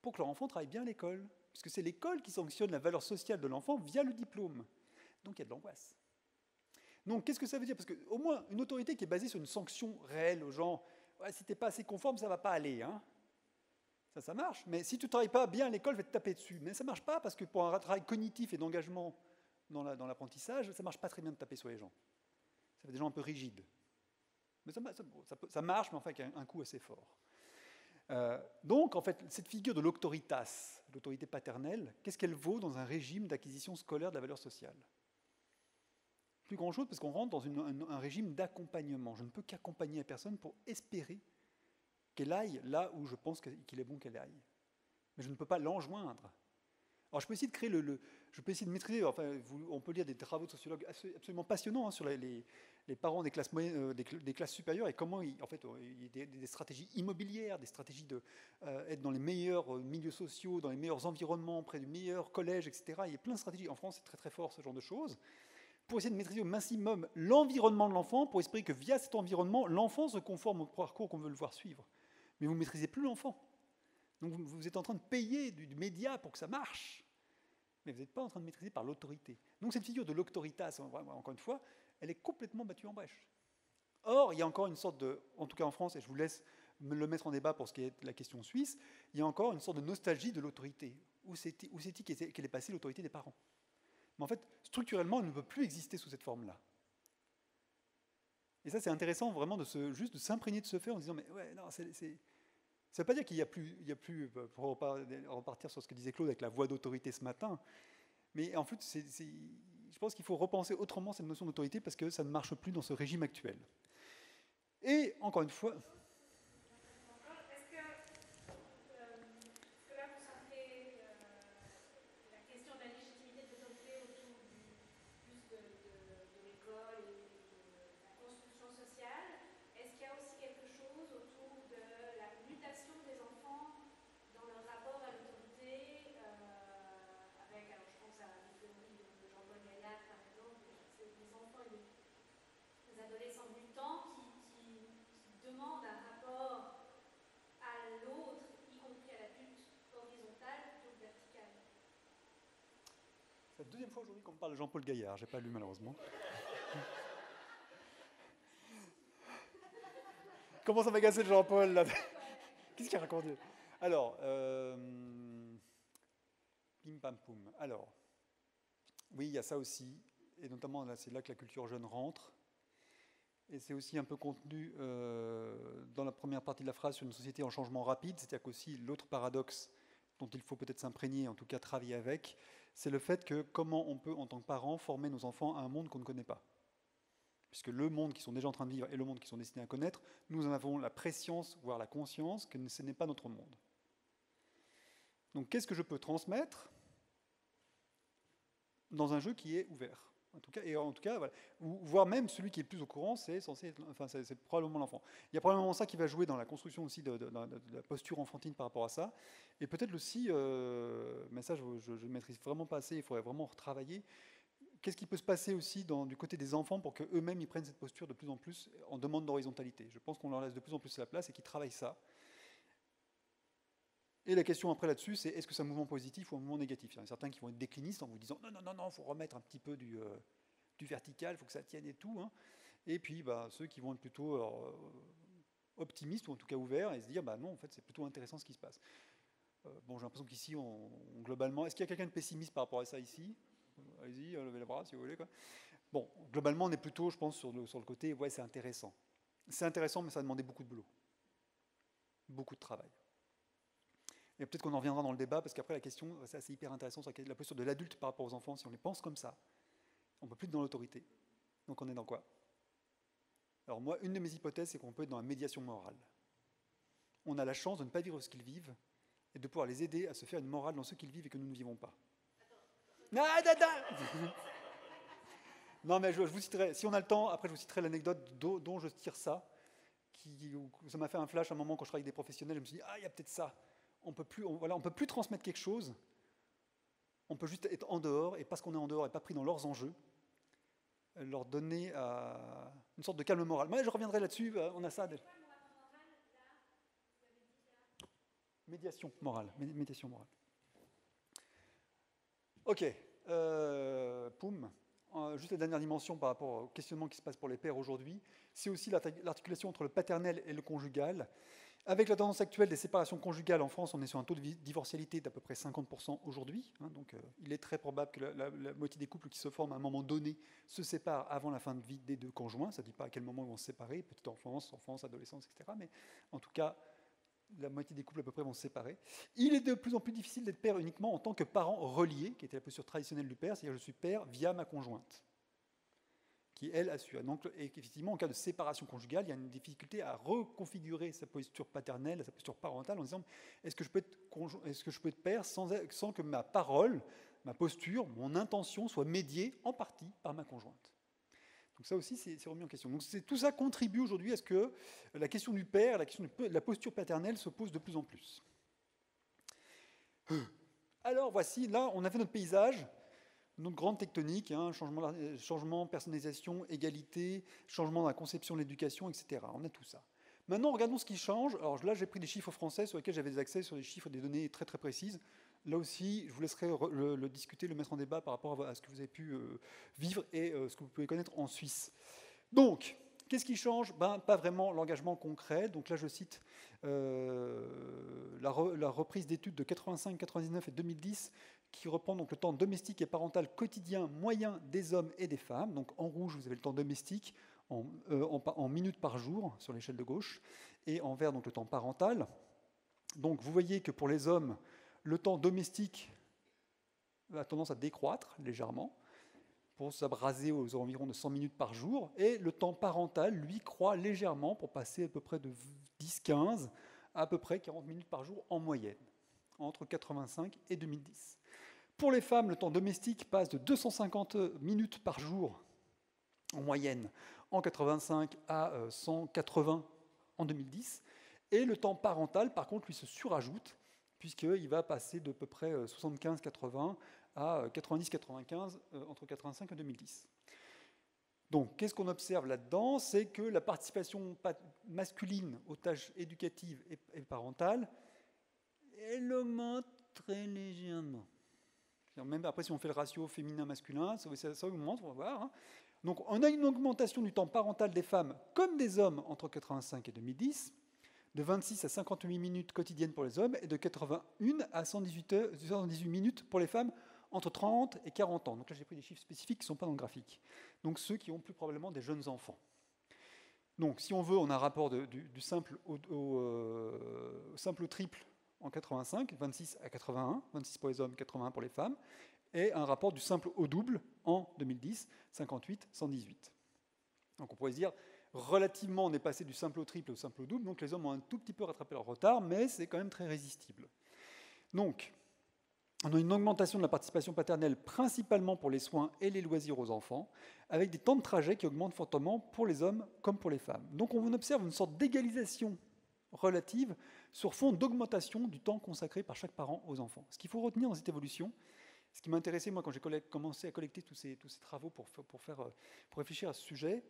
pour que leur enfant travaille bien à l'école. Puisque c'est l'école qui sanctionne la valeur sociale de l'enfant via le diplôme. Donc il y a de l'angoisse. Donc qu'est-ce que ça veut dire? Parce qu'au moins, une autorité qui est basée sur une sanction réelle aux gens, si tu n'es pas assez conforme, ça ne va pas aller. Hein. Ça marche. Mais si tu ne travailles pas bien à l'école, je vais te taper dessus. Mais ça ne marche pas parce que pour un travail cognitif et d'engagement dans l'apprentissage, ça ne marche pas très bien de taper sur les gens. Ça fait des gens un peu rigides. Mais ça marche, mais enfin avec un coup assez fort. Donc, en fait, cette figure de l'autoritas, l'autorité paternelle, qu'est-ce qu'elle vaut dans un régime d'acquisition scolaire de la valeur sociale? Plus grand-chose, parce qu'on rentre dans un régime d'accompagnement. Je ne peux qu'accompagner la personne pour espérer qu'elle aille là où je pense qu'il est bon qu'elle aille. Mais je ne peux pas l'enjoindre. Alors, je peux essayer de créer je peux essayer de maîtriser. Enfin, on peut lire des travaux de sociologues absolument passionnants, hein, sur les parents des classes moyennes, des classes supérieures, et comment en fait, il y a des stratégies immobilières, des stratégies de être dans les meilleurs milieux sociaux, dans les meilleurs environnements, près du meilleur collège, etc. Il y a plein de stratégies. En France, c'est très très fort ce genre de choses, pour essayer de maîtriser au maximum l'environnement de l'enfant, pour espérer que via cet environnement, l'enfant se conforme au parcours qu'on veut le voir suivre. Mais vous ne maîtrisez plus l'enfant. Donc vous êtes en train de payer du média pour que ça marche, mais vous n'êtes pas en train de maîtriser par l'autorité. Donc cette figure de l'autoritas, encore une fois, elle est complètement battue en brèche. Or, il y a encore une sorte de, en tout cas en France, et je vous laisse me le mettre en débat pour ce qui est de la question suisse, il y a encore une sorte de nostalgie de l'autorité. Où c'est-il qu'elle est passée l'autorité des parents? Mais en fait, structurellement, elle ne peut plus exister sous cette forme-là. Et ça, c'est intéressant vraiment juste de s'imprégner de ce fait en disant, mais ouais, non, ça ne veut pas dire qu'il n'y a plus, pour repartir sur ce que disait Claude avec la voix d'autorité ce matin, mais en fait, je pense qu'il faut repenser autrement cette notion d'autorité parce que ça ne marche plus dans ce régime actuel. Et encore une fois... Est-ce que là vous centrez la question de la légitimité de l'autorité autour plus de l'école et de la construction sociale? Est-ce qu'il y a aussi quelque chose autour de la mutation des enfants dans leur rapport à l'autorité, avec, alors je pense à la théorie de Jean-Paul Gaillard par exemple, c'est les enfants et les adolescents mutants qui demandent un rapport à l'autre, y compris à l'adulte, horizontal plutôt que vertical. C'est la deuxième fois aujourd'hui qu'on me parle de Jean-Paul Gaillard, je n'ai pas lu malheureusement. Comment ça m'a agacé de Jean-Paul là? Qu'est-ce qu'il a raconté? Alors, pim pam poum. Alors, oui, il y a ça aussi, et notamment là, c'est là que la culture jeune rentre. Et c'est aussi un peu contenu dans la première partie de la phrase sur une société en changement rapide, c'est-à-dire qu'aussi l'autre paradoxe dont il faut peut-être s'imprégner, en tout cas travailler avec, c'est le fait que comment on peut, en tant que parents, former nos enfants à un monde qu'on ne connaît pas. Puisque le monde qu'ils sont déjà en train de vivre et le monde qu'ils sont destinés à connaître, nous en avons la préscience, voire la conscience, que ce n'est pas notre monde. Donc qu'est-ce que je peux transmettre dans un jeu qui est ouvert? En tout cas, voilà. Voire même celui qui est le plus au courant, c'est probablement l'enfant. Il y a probablement ça qui va jouer dans la construction aussi de la posture enfantine par rapport à ça. Et peut-être aussi, mais ça je ne maîtrise vraiment pas assez, il faudrait vraiment retravailler. Qu'est-ce qui peut se passer aussi du côté des enfants pour qu'eux-mêmes ils prennent cette posture de plus en plus en demande d'horizontalité? Je pense qu'on leur laisse de plus en plus la place et qu'ils travaillent ça. Et la question après là-dessus, c'est est-ce que c'est un mouvement positif ou un mouvement négatif? Il y en a certains qui vont être déclinistes en vous disant non, il faut remettre un petit peu du vertical, il faut que ça tienne et tout. Hein. Et puis ceux qui vont être plutôt optimistes ou en tout cas ouverts et se dire non, en fait, c'est plutôt intéressant ce qui se passe. J'ai l'impression qu'ici, globalement, est-ce qu'il y a quelqu'un de pessimiste par rapport à ça ici? Allez-y, levez les bras si vous voulez. Quoi. Bon, globalement, on est plutôt, je pense, sur le côté, ouais, c'est intéressant. C'est intéressant, mais ça a demandé beaucoup de boulot. Beaucoup de travail. Et peut-être qu'on en reviendra dans le débat, parce qu'après la question, c'est hyper intéressant, sur la posture de l'adulte par rapport aux enfants, si on les pense comme ça, on ne peut plus être dans l'autorité. Donc on est dans quoi? Alors moi, une de mes hypothèses, c'est qu'on peut être dans la médiation morale. On a la chance de ne pas vivre ce qu'ils vivent, et de pouvoir les aider à se faire une morale dans ce qu'ils vivent et que nous ne vivons pas. Non, mais je vous citerai, si on a le temps, après je vous citerai l'anecdote dont je tire ça, ça m'a fait un flash à un moment quand je travaillais avec des professionnels, je me suis dit, il y a peut-être ça. On peut plus transmettre quelque chose, on peut juste être en dehors, et parce qu'on est en dehors et pas pris dans leurs enjeux, leur donner une sorte de calme moral. Moi, je reviendrai là-dessus, on a ça. Médiation morale. Ok, poum. Juste la dernière dimension par rapport au questionnement qui se passe pour les pères aujourd'hui, c'est aussi l'articulation entre le paternel et le conjugal. Avec la tendance actuelle des séparations conjugales en France, on est sur un taux de divorcialité d'à peu près 50% aujourd'hui. Donc il est très probable que la moitié des couples qui se forment à un moment donné se séparent avant la fin de vie des deux conjoints. Ça ne dit pas à quel moment ils vont se séparer, petite enfance, adolescence, etc. Mais en tout cas, la moitié des couples à peu près vont se séparer. Il est de plus en plus difficile d'être père uniquement en tant que parent relié, qui était la posture traditionnelle du père, c'est-à-dire je suis père via ma conjointe, qui, elle, assure. Donc, effectivement, en cas de séparation conjugale, il y a une difficulté à reconfigurer sa posture paternelle, sa posture parentale, en disant est-ce que je peux être père sans que ma parole ma posture, mon intention soit médiée en partie par ma conjointe. Donc ça aussi, c'est remis en question. Donc tout ça contribue aujourd'hui à ce que la question du père, la question de la posture paternelle se pose de plus en plus. Alors voici, là, on a fait notre paysage, notre grande tectonique, hein, changement, personnalisation, égalité, changement dans la conception de l'éducation, etc. On a tout ça. Maintenant, regardons ce qui change. Alors là, j'ai pris des chiffres français sur lesquels j'avais des accès sur des chiffres, des données très très précises. Là aussi, je vous laisserai le discuter, le mettre en débat par rapport à ce que vous avez pu vivre et ce que vous pouvez connaître en Suisse. Donc, qu'est-ce qui change? Pas vraiment l'engagement concret. Donc là, je cite la reprise d'études de 85, 99 et 2010 qui reprend donc le temps domestique et parental quotidien moyen des hommes et des femmes. Donc en rouge, vous avez le temps domestique en minutes par jour sur l'échelle de gauche, et en vert, donc le temps parental. Donc vous voyez que pour les hommes, le temps domestique a tendance à décroître légèrement, pour s'abraser aux environs de 100 minutes par jour, et le temps parental, lui, croît légèrement pour passer à peu près de 10-15 à peu près 40 minutes par jour en moyenne, entre 85 et 2010. Pour les femmes, le temps domestique passe de 250 minutes par jour en moyenne en 85 à 180 en 2010, et le temps parental, par contre, lui se surajoute, puisqu'il va passer de peu près 75-80 à 90-95 entre 85 et 2010. Donc, qu'est-ce qu'on observe là-dedans? C'est que la participation masculine aux tâches éducatives et parentales, elle augmente très légèrement. Même après, si on fait le ratio féminin-masculin, ça augmente, on va voir. Hein. Donc, on a une augmentation du temps parental des femmes comme des hommes entre 85 et 2010, de 26 à 58 minutes quotidiennes pour les hommes et de 81 à 118 minutes pour les femmes entre 30 et 40 ans. Donc là, j'ai pris des chiffres spécifiques qui ne sont pas dans le graphique. Donc ceux qui ont plus probablement des jeunes enfants. Donc si on veut, on a un rapport du simple simple au triple en 85, 26 à 81, 26 pour les hommes, 81 pour les femmes, et un rapport du simple au double en 2010, 58, 118. Donc on pourrait se dire, relativement, on est passé du simple au triple au simple au double, donc les hommes ont un tout petit peu rattrapé leur retard, mais c'est quand même très résistible. Donc, on a une augmentation de la participation paternelle principalement pour les soins et les loisirs aux enfants, avec des temps de trajet qui augmentent fortement pour les hommes comme pour les femmes. Donc on observe une sorte d'égalisation relative sur fond d'augmentation du temps consacré par chaque parent aux enfants. Ce qu'il faut retenir dans cette évolution, ce qui m'intéressait moi quand j'ai commencé à collecter tous ces travaux pour réfléchir à ce sujet,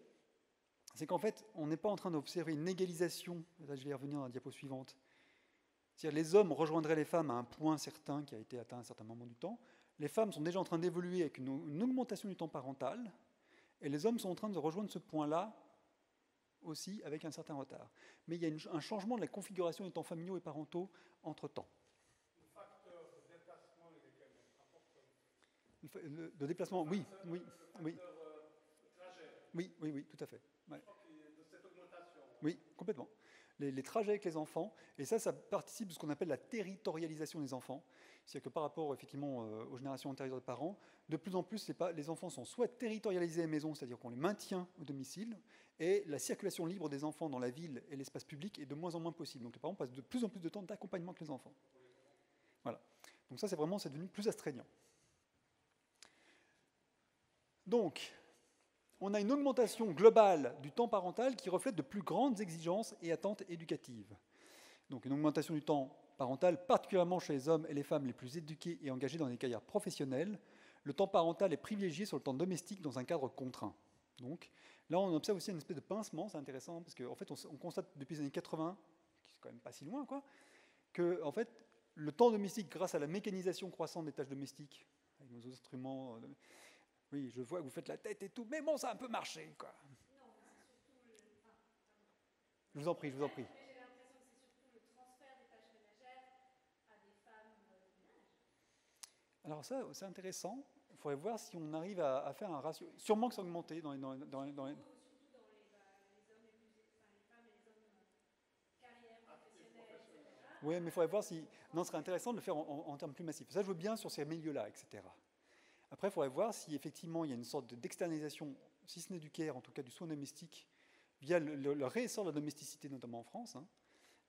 c'est qu'en fait, on n'est pas en train d'observer une égalisation, là je vais y revenir dans la diapo suivante, c'est-à-dire les hommes rejoindraient les femmes à un point certain qui a été atteint à un certain moment du temps, les femmes sont déjà en train d'évoluer avec une augmentation du temps parental, et les hommes sont en train de rejoindre ce point-là aussi avec un certain retard. Mais il y a un changement de la configuration des temps familiaux et parentaux entre-temps. Le facteur de déplacement, il est quand même important. De déplacement, oui. Le trajet. Oui, tout à fait. Ouais. Je crois qu'il y a de cette augmentation. Oui, complètement. Les trajets avec les enfants, et ça participe de ce qu'on appelle la territorialisation des enfants. C'est-à-dire que par rapport effectivement aux générations antérieures de parents, de plus en plus les enfants sont soit territorialisés à la maison, c'est-à-dire qu'on les maintient au domicile, et la circulation libre des enfants dans la ville et l'espace public est de moins en moins possible. Donc les parents passent de plus en plus de temps d'accompagnement avec les enfants. Voilà. Donc ça, c'est devenu plus astreignant. Donc, on a une augmentation globale du temps parental qui reflète de plus grandes exigences et attentes éducatives. Donc une augmentation du temps parental, particulièrement chez les hommes et les femmes les plus éduqués et engagés dans des carrières professionnelles. Le temps parental est privilégié sur le temps domestique dans un cadre contraint. Donc là, on observe aussi une espèce de pincement, c'est intéressant, parce qu'en fait, on constate depuis les années 80, qui c'est quand même pas si loin, que en fait, le temps domestique, grâce à la mécanisation croissante des tâches domestiques, avec nos instruments... Oui, je vois que vous faites la tête et tout, mais bon, ça a un peu marché, quoi. Non, c'est surtout Je vous en prie. Mais j'ai l'impression que c'est surtout le transfert des tâches ménagères à des femmes de ménage. Alors ça, c'est intéressant. Il faudrait voir si on arrive à faire un ratio. Sûrement que ça a augmenté dans les... Surtout dans les hommes les femmes et les hommes carrière professionnelle, etc. Oui, mais il faudrait voir si... Non, ce serait intéressant de le faire en termes plus massifs. Ça, je veux bien sur ces milieux-là, etc. Après, il faudrait voir si effectivement il y a une sorte d'externalisation, si ce n'est du care, en tout cas du soin domestique, via le réessor de la domesticité, notamment en France. Hein.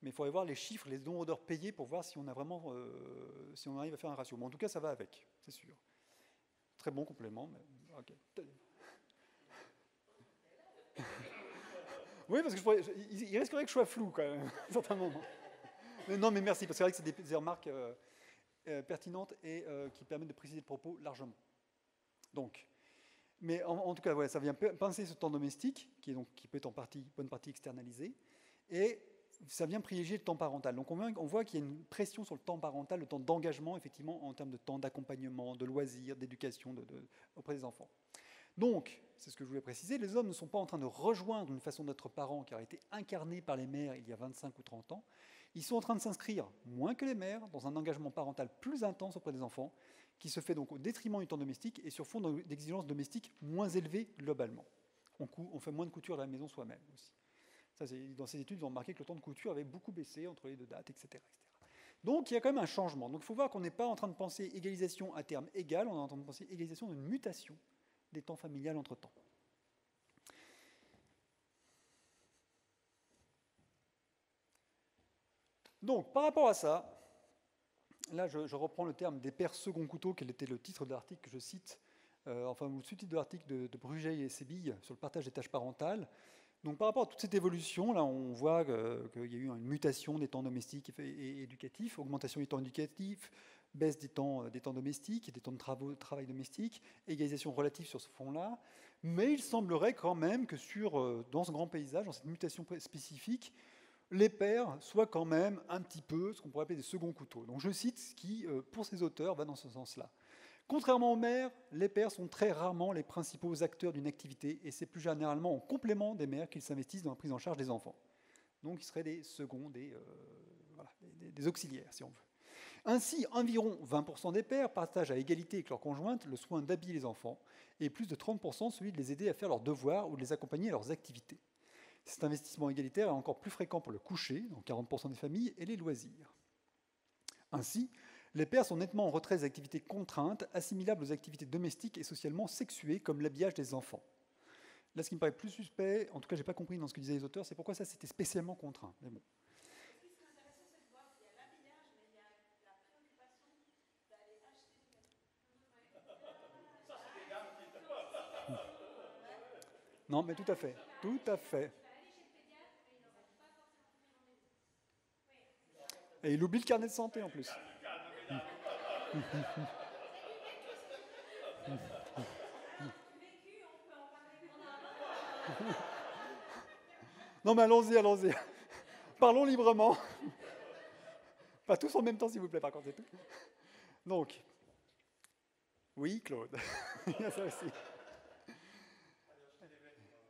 Mais il faudrait voir les chiffres, les nombres d'heures payées pour voir si on a vraiment, si on arrive à faire un ratio. Mais en tout cas, ça va avec, c'est sûr. Très bon complément, mais ok. Oui, parce que il risquerait que je sois flou quand même, à certains moments. Mais non, mais merci, parce que c'est vrai que c'est des remarques pertinentes et qui permettent de préciser le propos largement. Donc, mais en tout cas, voilà, ça vient pincer ce temps domestique, qui peut être bonne partie externalisé, et ça vient privilégier le temps parental. Donc on voit qu'il y a une pression sur le temps parental, le temps d'engagement, effectivement, en termes de temps d'accompagnement, de loisirs, d'éducation auprès des enfants. Donc, c'est ce que je voulais préciser, les hommes ne sont pas en train de rejoindre une façon d'être parents qui a été incarnée par les mères il y a 25 ou 30 ans. Ils sont en train de s'inscrire, moins que les mères, dans un engagement parental plus intense auprès des enfants, qui se fait donc au détriment du temps domestique et sur fond d'exigences domestiques moins élevées globalement. On fait moins de couture à la maison soi-même aussi. Ça, dans ces études, ils ont remarqué que le temps de couture avait beaucoup baissé entre les deux dates, etc., etc. Donc il y a quand même un changement. Donc il faut voir qu'on n'est pas en train de penser égalisation à terme égal, on est en train de penser égalisation d'une mutation des temps familiales entre-temps. Donc, par rapport à ça, là, je reprends le terme des pères second couteau, quel était le titre de l'article que je cite, ou le sous-titre de l'article de Brugeil et Sébille sur le partage des tâches parentales. Donc, par rapport à toute cette évolution, là, on voit qu'il y a eu une mutation des temps domestiques et éducatifs, augmentation des temps éducatifs, baisse des temps domestiques et des temps de travail domestique, égalisation relative sur ce fond-là. Mais il semblerait quand même que dans ce grand paysage, dans cette mutation spécifique, les pères soient quand même un petit peu ce qu'on pourrait appeler des seconds couteaux. Donc je cite ce qui, pour ces auteurs, va dans ce sens-là. Contrairement aux mères, les pères sont très rarement les principaux acteurs d'une activité et c'est plus généralement en complément des mères qu'ils s'investissent dans la prise en charge des enfants. Donc ils seraient des seconds, des auxiliaires, si on veut. Ainsi, environ 20% des pères partagent à égalité avec leur conjointe le soin d'habiller les enfants et plus de 30% celui de les aider à faire leurs devoirs ou de les accompagner à leurs activités. Cet investissement égalitaire est encore plus fréquent pour le coucher, dans 40% des familles, et les loisirs. Ainsi, les pères sont nettement en retrait des activités contraintes, assimilables aux activités domestiques et socialement sexuées, comme l'habillage des enfants. Là, ce qui me paraît plus suspect, en tout cas, je n'ai pas compris dans ce que disaient les auteurs, c'est pourquoi ça, c'était spécialement contraint. Mais bon. Ce qui serait intéressant, c'est de voir qu'il y a l'habillage, mais il y a la préoccupation d'aller acheter du vêtement. Ça, c'est des dames qui... Non, mais tout à fait. Tout à fait. Et il oublie le carnet de santé en plus. Non mais allons-y. Parlons librement. Pas tous en même temps s'il vous plaît par contre, c'est tout. Donc, oui Claude, il y a ça aussi.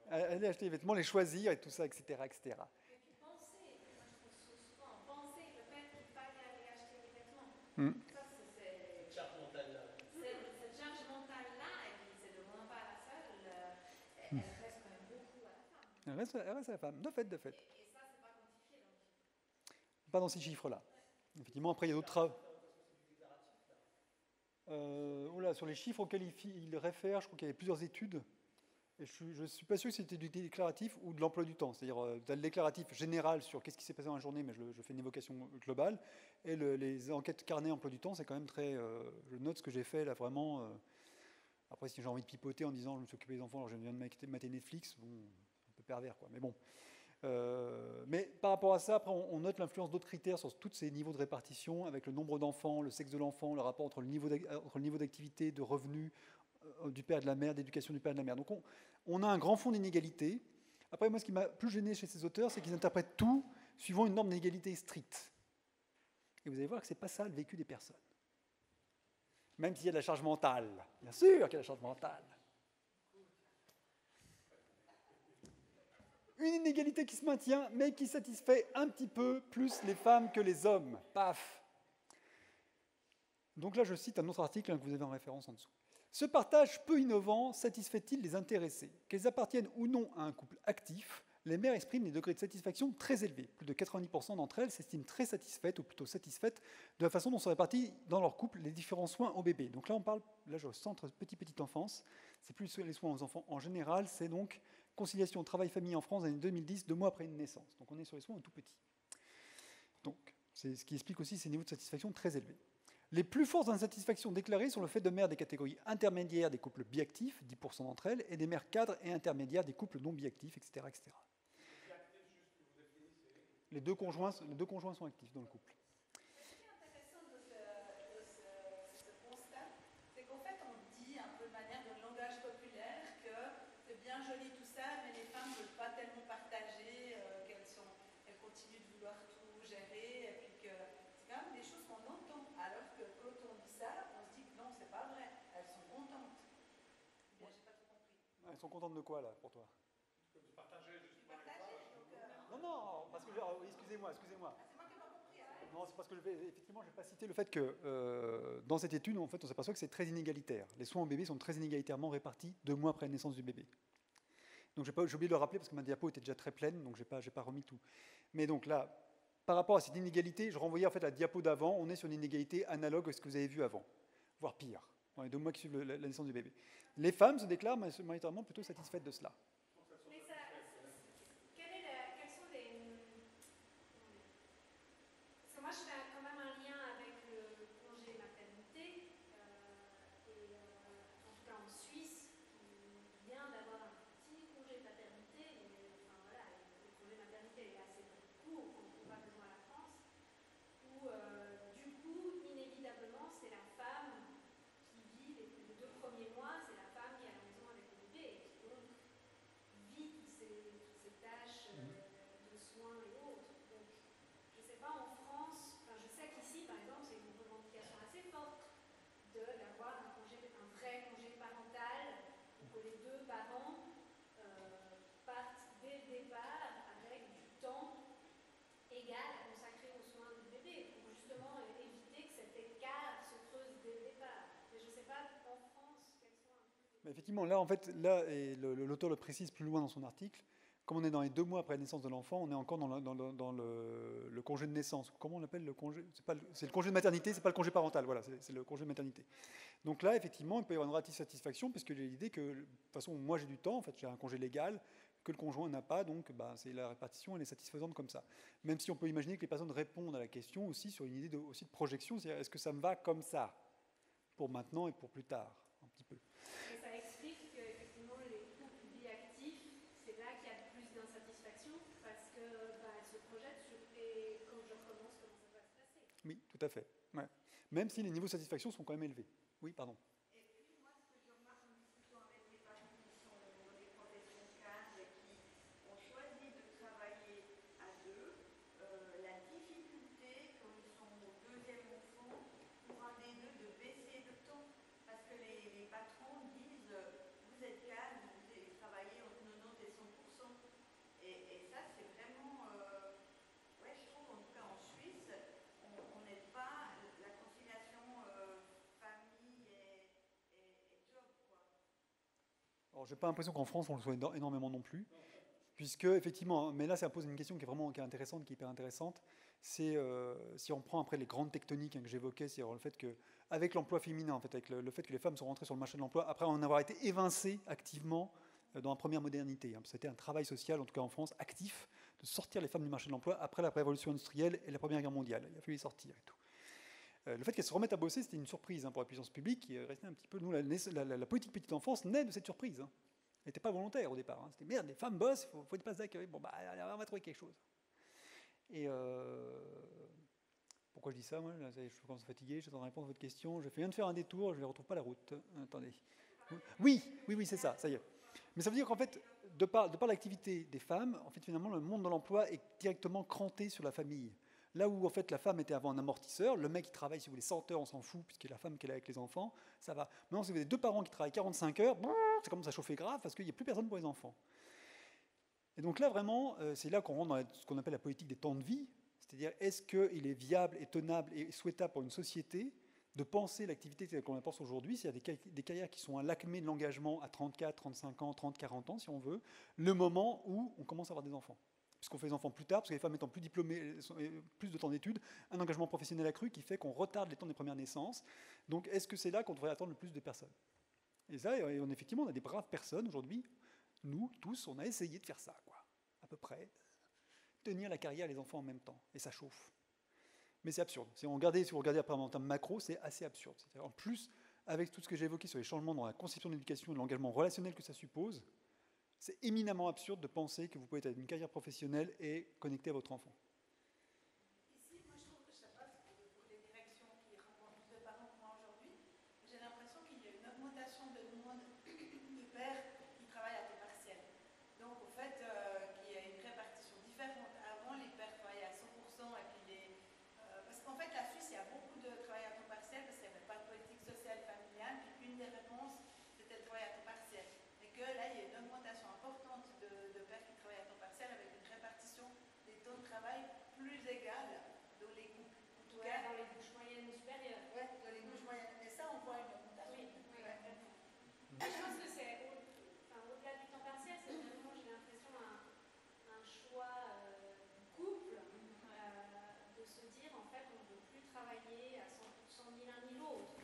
Aller acheter des vêtements, les choisir et tout ça, etc. etc. Et puis penser, moi je trouve souvent, penser le fait qu'il fallait aller acheter des vêtements. Ça, c'est... Cette charge mentale-là. Cette charge mentale-là, et puis c'est de moins pas la seule, elle reste quand même beaucoup à la femme. Elle reste à la femme, de fait. Et ça, c'est pas quantifié dans le chiffre. Pas dans ces chiffres-là. Effectivement, après il y a d'autres travaux. Sur les chiffres auxquels il réfère, je crois qu'il y avait plusieurs études. Et je ne suis pas sûr que c'était du déclaratif ou de l'emploi du temps. C'est-à-dire le déclaratif général sur qu'est-ce qui s'est passé dans la journée, mais je fais une évocation globale. Et les enquêtes carnet emploi du temps, c'est quand même très... je note ce que j'ai fait là vraiment. Après, si j'ai envie de pipoter en disant je me suis occupé des enfants alors je viens de mater Netflix, bon, un peu pervers quoi. Mais bon. Mais par rapport à ça, après, on note l'influence d'autres critères sur tous ces niveaux de répartition, avec le nombre d'enfants, le sexe de l'enfant, le rapport entre le niveau d'activité, de revenus du père et de la mère, d'éducation du père et de la mère. Donc on a un grand fond d'inégalité. Après, moi, ce qui m'a plus gêné chez ces auteurs, c'est qu'ils interprètent tout suivant une norme d'égalité stricte. Et vous allez voir que ce n'est pas ça le vécu des personnes. Même s'il y a de la charge mentale. Bien sûr qu'il y a de la charge mentale. Une inégalité qui se maintient, mais qui satisfait un petit peu plus les femmes que les hommes. Paf. Donc là, je cite un autre article que vous avez en référence en dessous. Ce partage peu innovant satisfait-il les intéressés? Qu'elles appartiennent ou non à un couple actif, les mères expriment des degrés de satisfaction très élevés. Plus de 90% d'entre elles s'estiment très satisfaites, ou plutôt satisfaites, de la façon dont sont répartis dans leur couple les différents soins au bébé. Donc là, je centre petite enfance, c'est plus les soins aux enfants en général, c'est donc conciliation travail-famille en France, année 2010, 2 mois après une naissance. Donc on est sur les soins au tout petit. Donc, c'est ce qui explique aussi ces niveaux de satisfaction très élevés. Les plus fortes insatisfactions déclarées sont le fait de mères des catégories intermédiaires des couples biactifs, 10% d'entre elles, et des mères cadres et intermédiaires des couples non biactifs, etc., etc. Les deux conjoints sont actifs dans le couple. Ce qui est intéressant de ce constat, c'est qu'en fait, on dit un peu de manière de langage populaire que c'est bien joli tout ça, mais les femmes ne veulent pas tellement partager, qu'elles continuent de vouloir tout gérer, et puis que c'est quand même des choses qu'on entend. Alors que quand on dit ça, on se dit que non, c'est pas vrai, elles sont contentes. Bien, j'ai pas tout compris. Elles sont contentes de quoi, là, pour toi? De partager justement avec Partager, donc, Non, parce que, excusez-moi. c'est moi qui n'ai pas compris. Hein. Non, c'est parce que effectivement, je n'ai pas cité le fait que dans cette étude, en fait, on s'aperçoit que c'est très inégalitaire. Les soins au bébé sont très inégalitairement répartis 2 mois après la naissance du bébé. Donc j'ai oublié de le rappeler parce que ma diapo était déjà très pleine, donc j'ai pas remis tout. Mais donc là, par rapport à cette inégalité, je renvoyais en fait la diapo d'avant, on est sur une inégalité analogue à ce que vous avez vu avant, voire pire, dans les 2 mois qui suivent la naissance du bébé. Les femmes se déclarent majoritairement plutôt satisfaites de cela. Mais ça, quels sont les... Parce que moi, je fais quand même un lien avec le congé maternité, en tout cas en Suisse, qui vient d'avoir un petit congé paternité, mais enfin voilà, le congé maternité est assez court en comparaison à la France, où du coup, inévitablement, c'est la femme qui vit les 2 premiers mois, c'est la femme qui est à la maison avec le bébé, et qui donc vit toutes ces tâches de soins et autres. Donc, je ne sais pas, en France, enfin, je sais qu'ici, par exemple, c'est une revendication assez forte d'avoir un vrai congé parental, pour que les 2 parents partent dès le départ avec du temps égal à consacrer aux soins du bébé, pour justement éviter que cet écart se creuse dès le départ. Mais je ne sais pas, en France, quels sont un peu... Mais effectivement, là, en fait, et l'auteur le précise plus loin dans son article, comme on est dans les 2 mois après la naissance de l'enfant, on est encore dans le congé de naissance. Comment on appelle le congé? C'est le congé de maternité, c'est pas le congé parental, voilà, c'est le congé de maternité. Donc là, effectivement, il peut y avoir une relative satisfaction, puisque j'ai l'idée que, de toute façon, moi j'ai du temps, en fait, j'ai un congé légal, que le conjoint n'a pas, donc c'est la répartition, elle est satisfaisante comme ça. Même si on peut imaginer que les personnes répondent à la question aussi sur une idée aussi de projection, c'est-à-dire est-ce que ça me va comme ça, pour maintenant et pour plus tard, un petit peu. Mais ça explique qu'effectivement, les couples biactifs, c'est là qu'il y a le plus d'insatisfaction, parce que elles se projettent sur et quand je recommence, comment ça va se passer. Oui, tout à fait. Ouais. Même si les niveaux de satisfaction sont quand même élevés. Oui, pardon. Et puis, moi, ce que je remarque en discutant avec les parents qui sont des professions cadres et qui ont choisi de travailler à 2, la difficulté, quand ils sont au 2e enfant, pour un des 2 de baisser le temps. Parce que les patrons disent, vous êtes cadre, vous travaillez entre 90 et 100%. Et ça, c'est vraiment, ouais, je trouve, en tout cas en Suisse, on n'aide pas la conciliation famille et job, quoi. Alors, j'ai pas l'impression qu'en France, on le soit énormément non plus. Puisque, effectivement, mais là, ça pose une question qui est intéressante, qui est hyper intéressante. C'est si on prend après les grandes tectoniques que j'évoquais, c'est le fait qu'avec l'emploi féminin, en fait, avec le fait que les femmes sont rentrées sur le marché de l'emploi, après en avoir été évincées activement dans la première modernité. C'était un travail social, en tout cas en France, actif, de sortir les femmes du marché de l'emploi après la révolution industrielle et la Première Guerre mondiale. Il a fallu les sortir et tout. Le fait qu'elles se remettent à bosser, c'était une surprise pour la puissance publique qui restait un petit peu. Nous, la politique petite enfance naît de cette surprise. Elle n'était pas volontaire au départ. C'était merde, les femmes bossent, il faut être pas d'accueil. Bon, on va trouver quelque chose. Et pourquoi je dis ça, moi? Je commence à fatiguer, j'attends de répondre à votre question. Je viens de faire un détour, je ne retrouve pas la route. Attendez. Oui, c'est ça, ça y est. Mais ça veut dire qu'en fait, de par l'activité des femmes, en fait, finalement, le monde de l'emploi est directement cranté sur la famille. Là où en fait la femme était avant un amortisseur, le mec qui travaille, si vous voulez, 100 heures, on s'en fout, puisque la femme qui est là avec les enfants, ça va. Maintenant, si vous avez 2 parents qui travaillent 45 heures, ça commence à chauffer grave parce qu'il n'y a plus personne pour les enfants. Et donc là, vraiment, c'est là qu'on rentre dans ce qu'on appelle la politique des temps de vie, c'est-à-dire est-ce qu'il est viable et tenable et souhaitable pour une société de penser l'activité telle qu'on la pense aujourd'hui, c'est-à-dire des carrières qui sont à l'acmé de l'engagement à 34, 35 ans, 30, 40 ans, si on veut, le moment où on commence à avoir des enfants. Puisqu'on fait des enfants plus tard, parce que les femmes étant plus diplômées, plus de temps d'études, un engagement professionnel accru qui fait qu'on retarde les temps des premières naissances. Donc est-ce que c'est là qu'on devrait attendre le plus de personnes? Et ça, effectivement, on a des braves personnes aujourd'hui. Nous, tous, on a essayé de faire ça, quoi, à peu près. Tenir la carrière et les enfants en même temps. Et ça chauffe. mais c'est absurde. Si vous regardez après en termes macro, c'est assez absurde. C'est-à-dire, en plus, avec tout ce que j'ai évoqué sur les changements dans la conception de l'éducation et de l'engagement relationnel que ça suppose, c'est éminemment absurde de penser que vous pouvez être une carrière professionnelle et connecté à votre enfant. Ici, moi je trouve que je ne sais pas pour les directions qui rencontrent plus de parents que moi aujourd'hui, j'ai l'impression qu'il y a une augmentation de nombre de pères qui travaillent à temps partiel. Donc au fait, qu'il y a une répartition différente. Avant, les pères travaillaient à 100% et puis parce qu'en fait, la Suisse, il y a beaucoup de travail à temps partiel parce qu'il n'y avait pas de politique sociale et familiale. Puis une des réponses, c'était le travail à temps partiel. Et que là, il y a une augmentation importante de pères qui travaillent à temps partiel avec une répartition des temps de travail plus égale dans les couples. En tout cas, dans les couches moyennes ou supérieures. Ouais, dans les couches moyennes. Et ça, on voit une augmentation. Oui, oui. Je pense que c'est au-delà du temps partiel, c'est vraiment, j'ai l'impression, un choix du couple de se dire en fait on ne veut plus travailler à 100% ni l'un ni l'autre.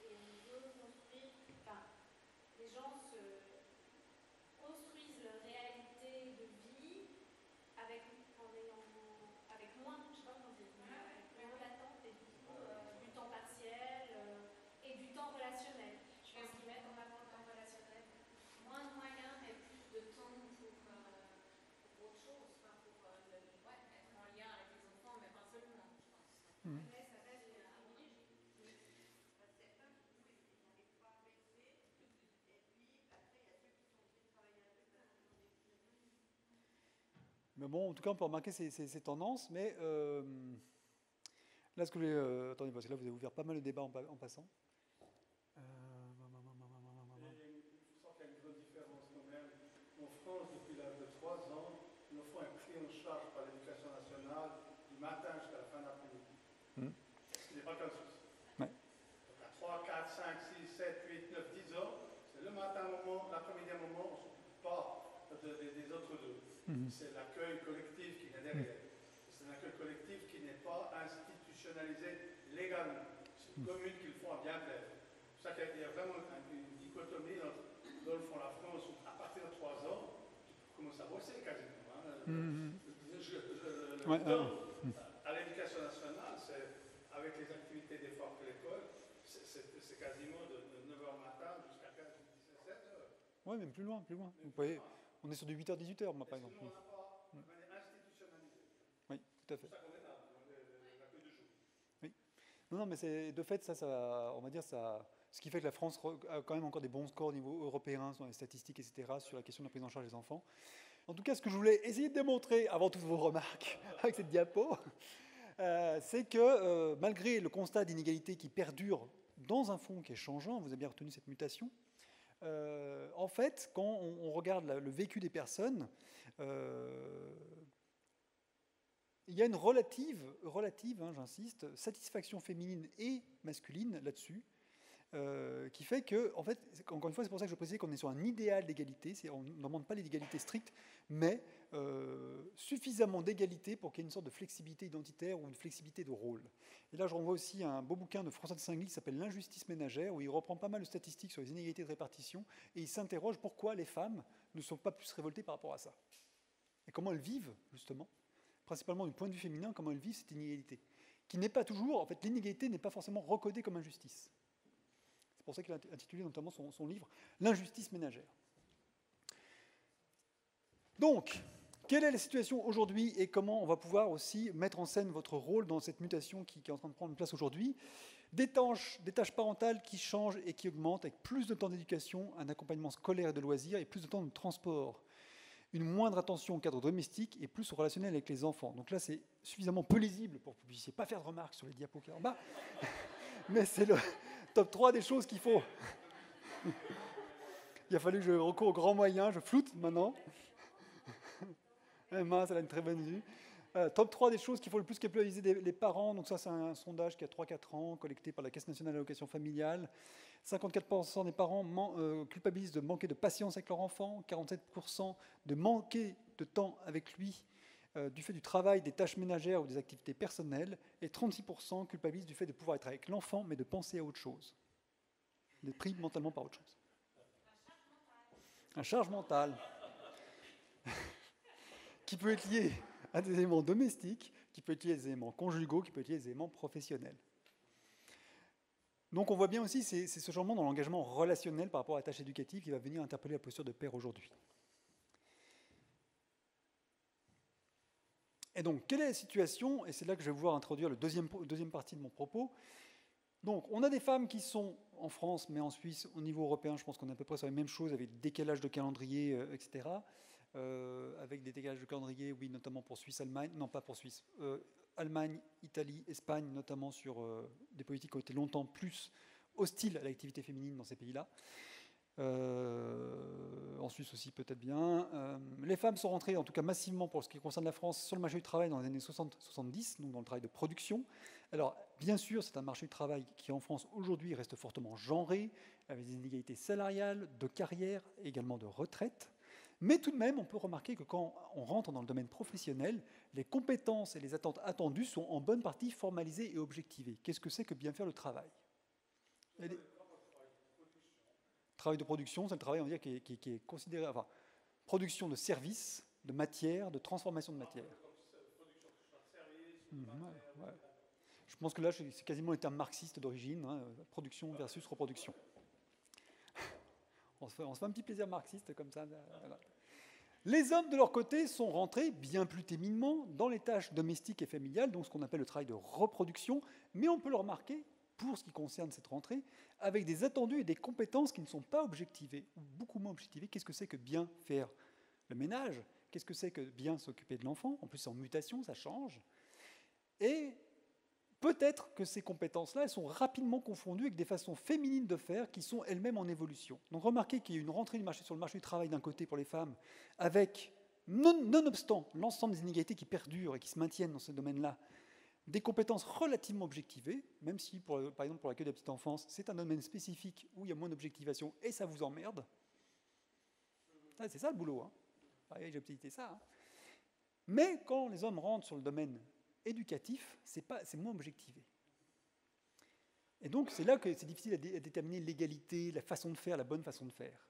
Et on veut construire. Enfin, les gens construisent leur réalité de vie avec moins, je sais pas comment dire, avec moins d'attente et du coup du temps partiel et du temps relationnel. Je pense qu'ils mettent en avant le temps relationnel. Moins de moyens, mais plus de temps pour autre chose, enfin, pour être en lien avec les enfants, mais pas seulement, je pense. Mais ça reste à mon avis. Certains qui n'arrivent pas à baisser, et puis après il y a ceux qui sont obligés de travailler à deux parce qu'ils ont des petits revenus. Mais bon, en tout cas, on peut remarquer ces tendances, mais là, ce que je vais... attendez, parce que là, vous avez ouvert pas mal de débats en passant. Je sens qu'il y a une grosse différence quand même. En France, depuis l'âge de 3 ans, l'enfant est pris en charge par l'éducation nationale du matin jusqu'à la fin de l'après-midi. Ce n'est pas qu'en Suisse. Ouais. Donc à 3, 4, 5, 6, 7, 8, 9, 10 ans, c'est le matin un moment, l'après-midi un moment, on ne s'occupe pas des autres deux. C'est l'accueil collectif qui est derrière. C'est un accueil collectif qui n'est pas institutionnalisé légalement. C'est une commune qui le font à bien faire. C'est pour ça qu'il y a vraiment une dichotomie entre, dans le fond, la France, où à partir de 3 ans, tu commences à bosser quasiment. À l'éducation nationale, c'est avec les activités d'effort que l'école, c'est quasiment de 9h matin jusqu'à 17h. Oui, même plus loin, plus loin. Vous voyez, on est sur du 8h, 18h, moi, par exemple. On n'a pas de manière institutionnalisée. Oui, tout à fait. C'est ça qu'on est là, l'accueil de jour. Oui. Non, mais de fait, on va dire ça. Ce qui fait que la France a quand même encore des bons scores au niveau européen, sur les statistiques, etc., sur la question de la prise en charge des enfants. En tout cas, ce que je voulais essayer de démontrer, avant toutes vos remarques, avec cette diapo, c'est que malgré le constat d'inégalité qui perdure dans un fond qui est changeant, vous avez bien retenu cette mutation, en fait, quand on regarde le vécu des personnes, il y a une relative, j'insiste, satisfaction féminine et masculine là-dessus, qui fait que, en fait, encore une fois, c'est pour ça que je précisais qu'on est sur un idéal d'égalité, on ne demande pas l'égalité stricte, mais suffisamment d'égalité pour qu'il y ait une sorte de flexibilité identitaire ou une flexibilité de rôle. Et là, je renvoie aussi à un beau bouquin de François de Saint-Gly qui s'appelle « L'injustice ménagère », où il reprend pas mal de statistiques sur les inégalités de répartition, et il s'interroge pourquoi les femmes ne sont pas plus révoltées par rapport à ça. Et comment elles vivent, justement, principalement du point de vue féminin, comment elles vivent cette inégalité. Qui n'est pas toujours, en fait, l'inégalité n'est pas forcément recodée comme injustice. C'est pour ça qu'il a intitulé notamment son livre « L'injustice ménagère ». Donc, quelle est la situation aujourd'hui et comment on va pouvoir aussi mettre en scène votre rôle dans cette mutation qui est en train de prendre place aujourd'hui? Des tâches parentales qui changent et qui augmentent avec plus de temps d'éducation, un accompagnement scolaire et de loisirs et plus de temps de transport. Une moindre attention au cadre domestique et plus au relationnel avec les enfants. Donc là, c'est suffisamment peu lisible pour que vous ne puissiez pas faire de remarques sur les diapos qui sont en bas. Mais c'est le top 3 des choses qu'il faut. Il a fallu que je recours aux grands moyens, je floute maintenant. Mince, elle a une très bonne vue. Top 3 des choses qu'il faut le plus capitaliser les parents. Donc ça, c'est un sondage qui a 3-4 ans, collecté par la Caisse nationale d'allocation familiale. 54% des parents culpabilisent de manquer de patience avec leur enfant, 47% de manquer de temps avec lui du fait du travail, des tâches ménagères ou des activités personnelles, et 36% culpabilisent du fait de pouvoir être avec l'enfant, mais de penser à autre chose. D'être pris mentalement par autre chose. Un charge mentale. Qui peut être lié à des éléments domestiques, qui peut utiliser des éléments conjugaux, qui peut utiliser des éléments professionnels. Donc on voit bien aussi, c'est ce changement dans l'engagement relationnel par rapport à la tâche éducative qui va venir interpeller la posture de père aujourd'hui. Et donc, quelle est la situation? Et c'est là que je vais vouloir introduire le deuxième partie de mon propos. Donc, on a des femmes qui sont en France, mais en Suisse, au niveau européen, je pense qu'on est à peu près sur les mêmes choses, avec des décalages de calendrier, etc. Avec des décalages de calendrier, oui, notamment pour Suisse-Allemagne, non pas pour Suisse, Allemagne, Italie, Espagne, notamment sur des politiques qui ont été longtemps plus hostiles à l'activité féminine dans ces pays-là. En Suisse aussi peut-être bien. Les femmes sont rentrées, en tout cas massivement pour ce qui concerne la France, sur le marché du travail dans les années 60-70, donc dans le travail de production. Alors, bien sûr, c'est un marché du travail qui, en France, aujourd'hui, reste fortement genré, avec des inégalités salariales, de carrière, également de retraite. Mais tout de même, on peut remarquer que quand on rentre dans le domaine professionnel, les compétences et les attentes attendues sont en bonne partie formalisées et objectivées. Qu'est-ce que c'est que bien faire le travail? Travail de production, c'est le travail, on va dire, qui est considéré, enfin, production de services, de matière, de transformation de matière. Ouais. Je pense que là, c'est quasiment les termes marxistes d'origine, hein, production versus reproduction. On se fait un petit plaisir marxiste comme ça. Voilà. Les hommes, de leur côté, sont rentrés bien plus timidement dans les tâches domestiques et familiales, donc ce qu'on appelle le travail de reproduction, mais on peut le remarquer, pour ce qui concerne cette rentrée, avec des attendus et des compétences qui ne sont pas objectivées, ou beaucoup moins objectivées. Qu'est-ce que c'est que bien faire le ménage? Qu'est-ce que c'est que bien s'occuper de l'enfant? En plus, c'est en mutation, ça change. Et peut-être que ces compétences-là, elles sont rapidement confondues avec des façons féminines de faire qui sont elles-mêmes en évolution. Donc remarquez qu'il y a une rentrée sur le marché du travail d'un côté pour les femmes, avec, nonobstant l'ensemble des inégalités qui perdurent et qui se maintiennent dans ce domaine-là, des compétences relativement objectivées, même si, par exemple, pour l'accueil de la petite enfance, c'est un domaine spécifique où il y a moins d'objectivation et ça vous emmerde. Ah, c'est ça le boulot. Hein. J'ai objectivé ça. Hein. Mais quand les hommes rentrent sur le domaine éducatif, c'est moins objectivé. Et donc, c'est là que c'est difficile à déterminer l'égalité, la façon de faire, la bonne façon de faire.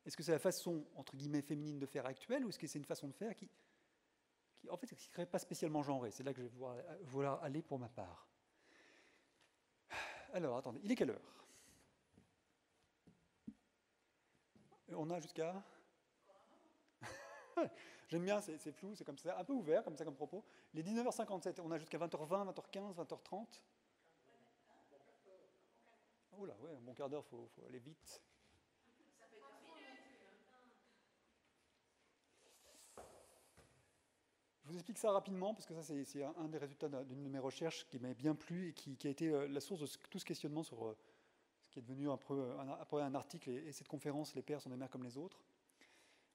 Est-ce que c'est la façon, entre guillemets, féminine de faire actuelle, ou est-ce que c'est une façon de faire qui en fait, ne serait pas spécialement genrée? C'est là que je vais vouloir aller pour ma part. Alors, attendez, il est quelle heure? On a jusqu'à... J'aime bien, c'est flou, c'est comme ça, un peu ouvert, comme ça, comme propos. Les 19h57, on a jusqu'à 20h20, 20h15, 20h30. Oula, ouais, un bon quart d'heure, faut aller vite. Je vous explique ça rapidement, parce que ça, c'est un des résultats d'une de mes recherches qui m'a bien plu et qui a été la source de tout ce questionnement sur ce qui est devenu après un article et cette conférence, les pères sont des mères comme les autres.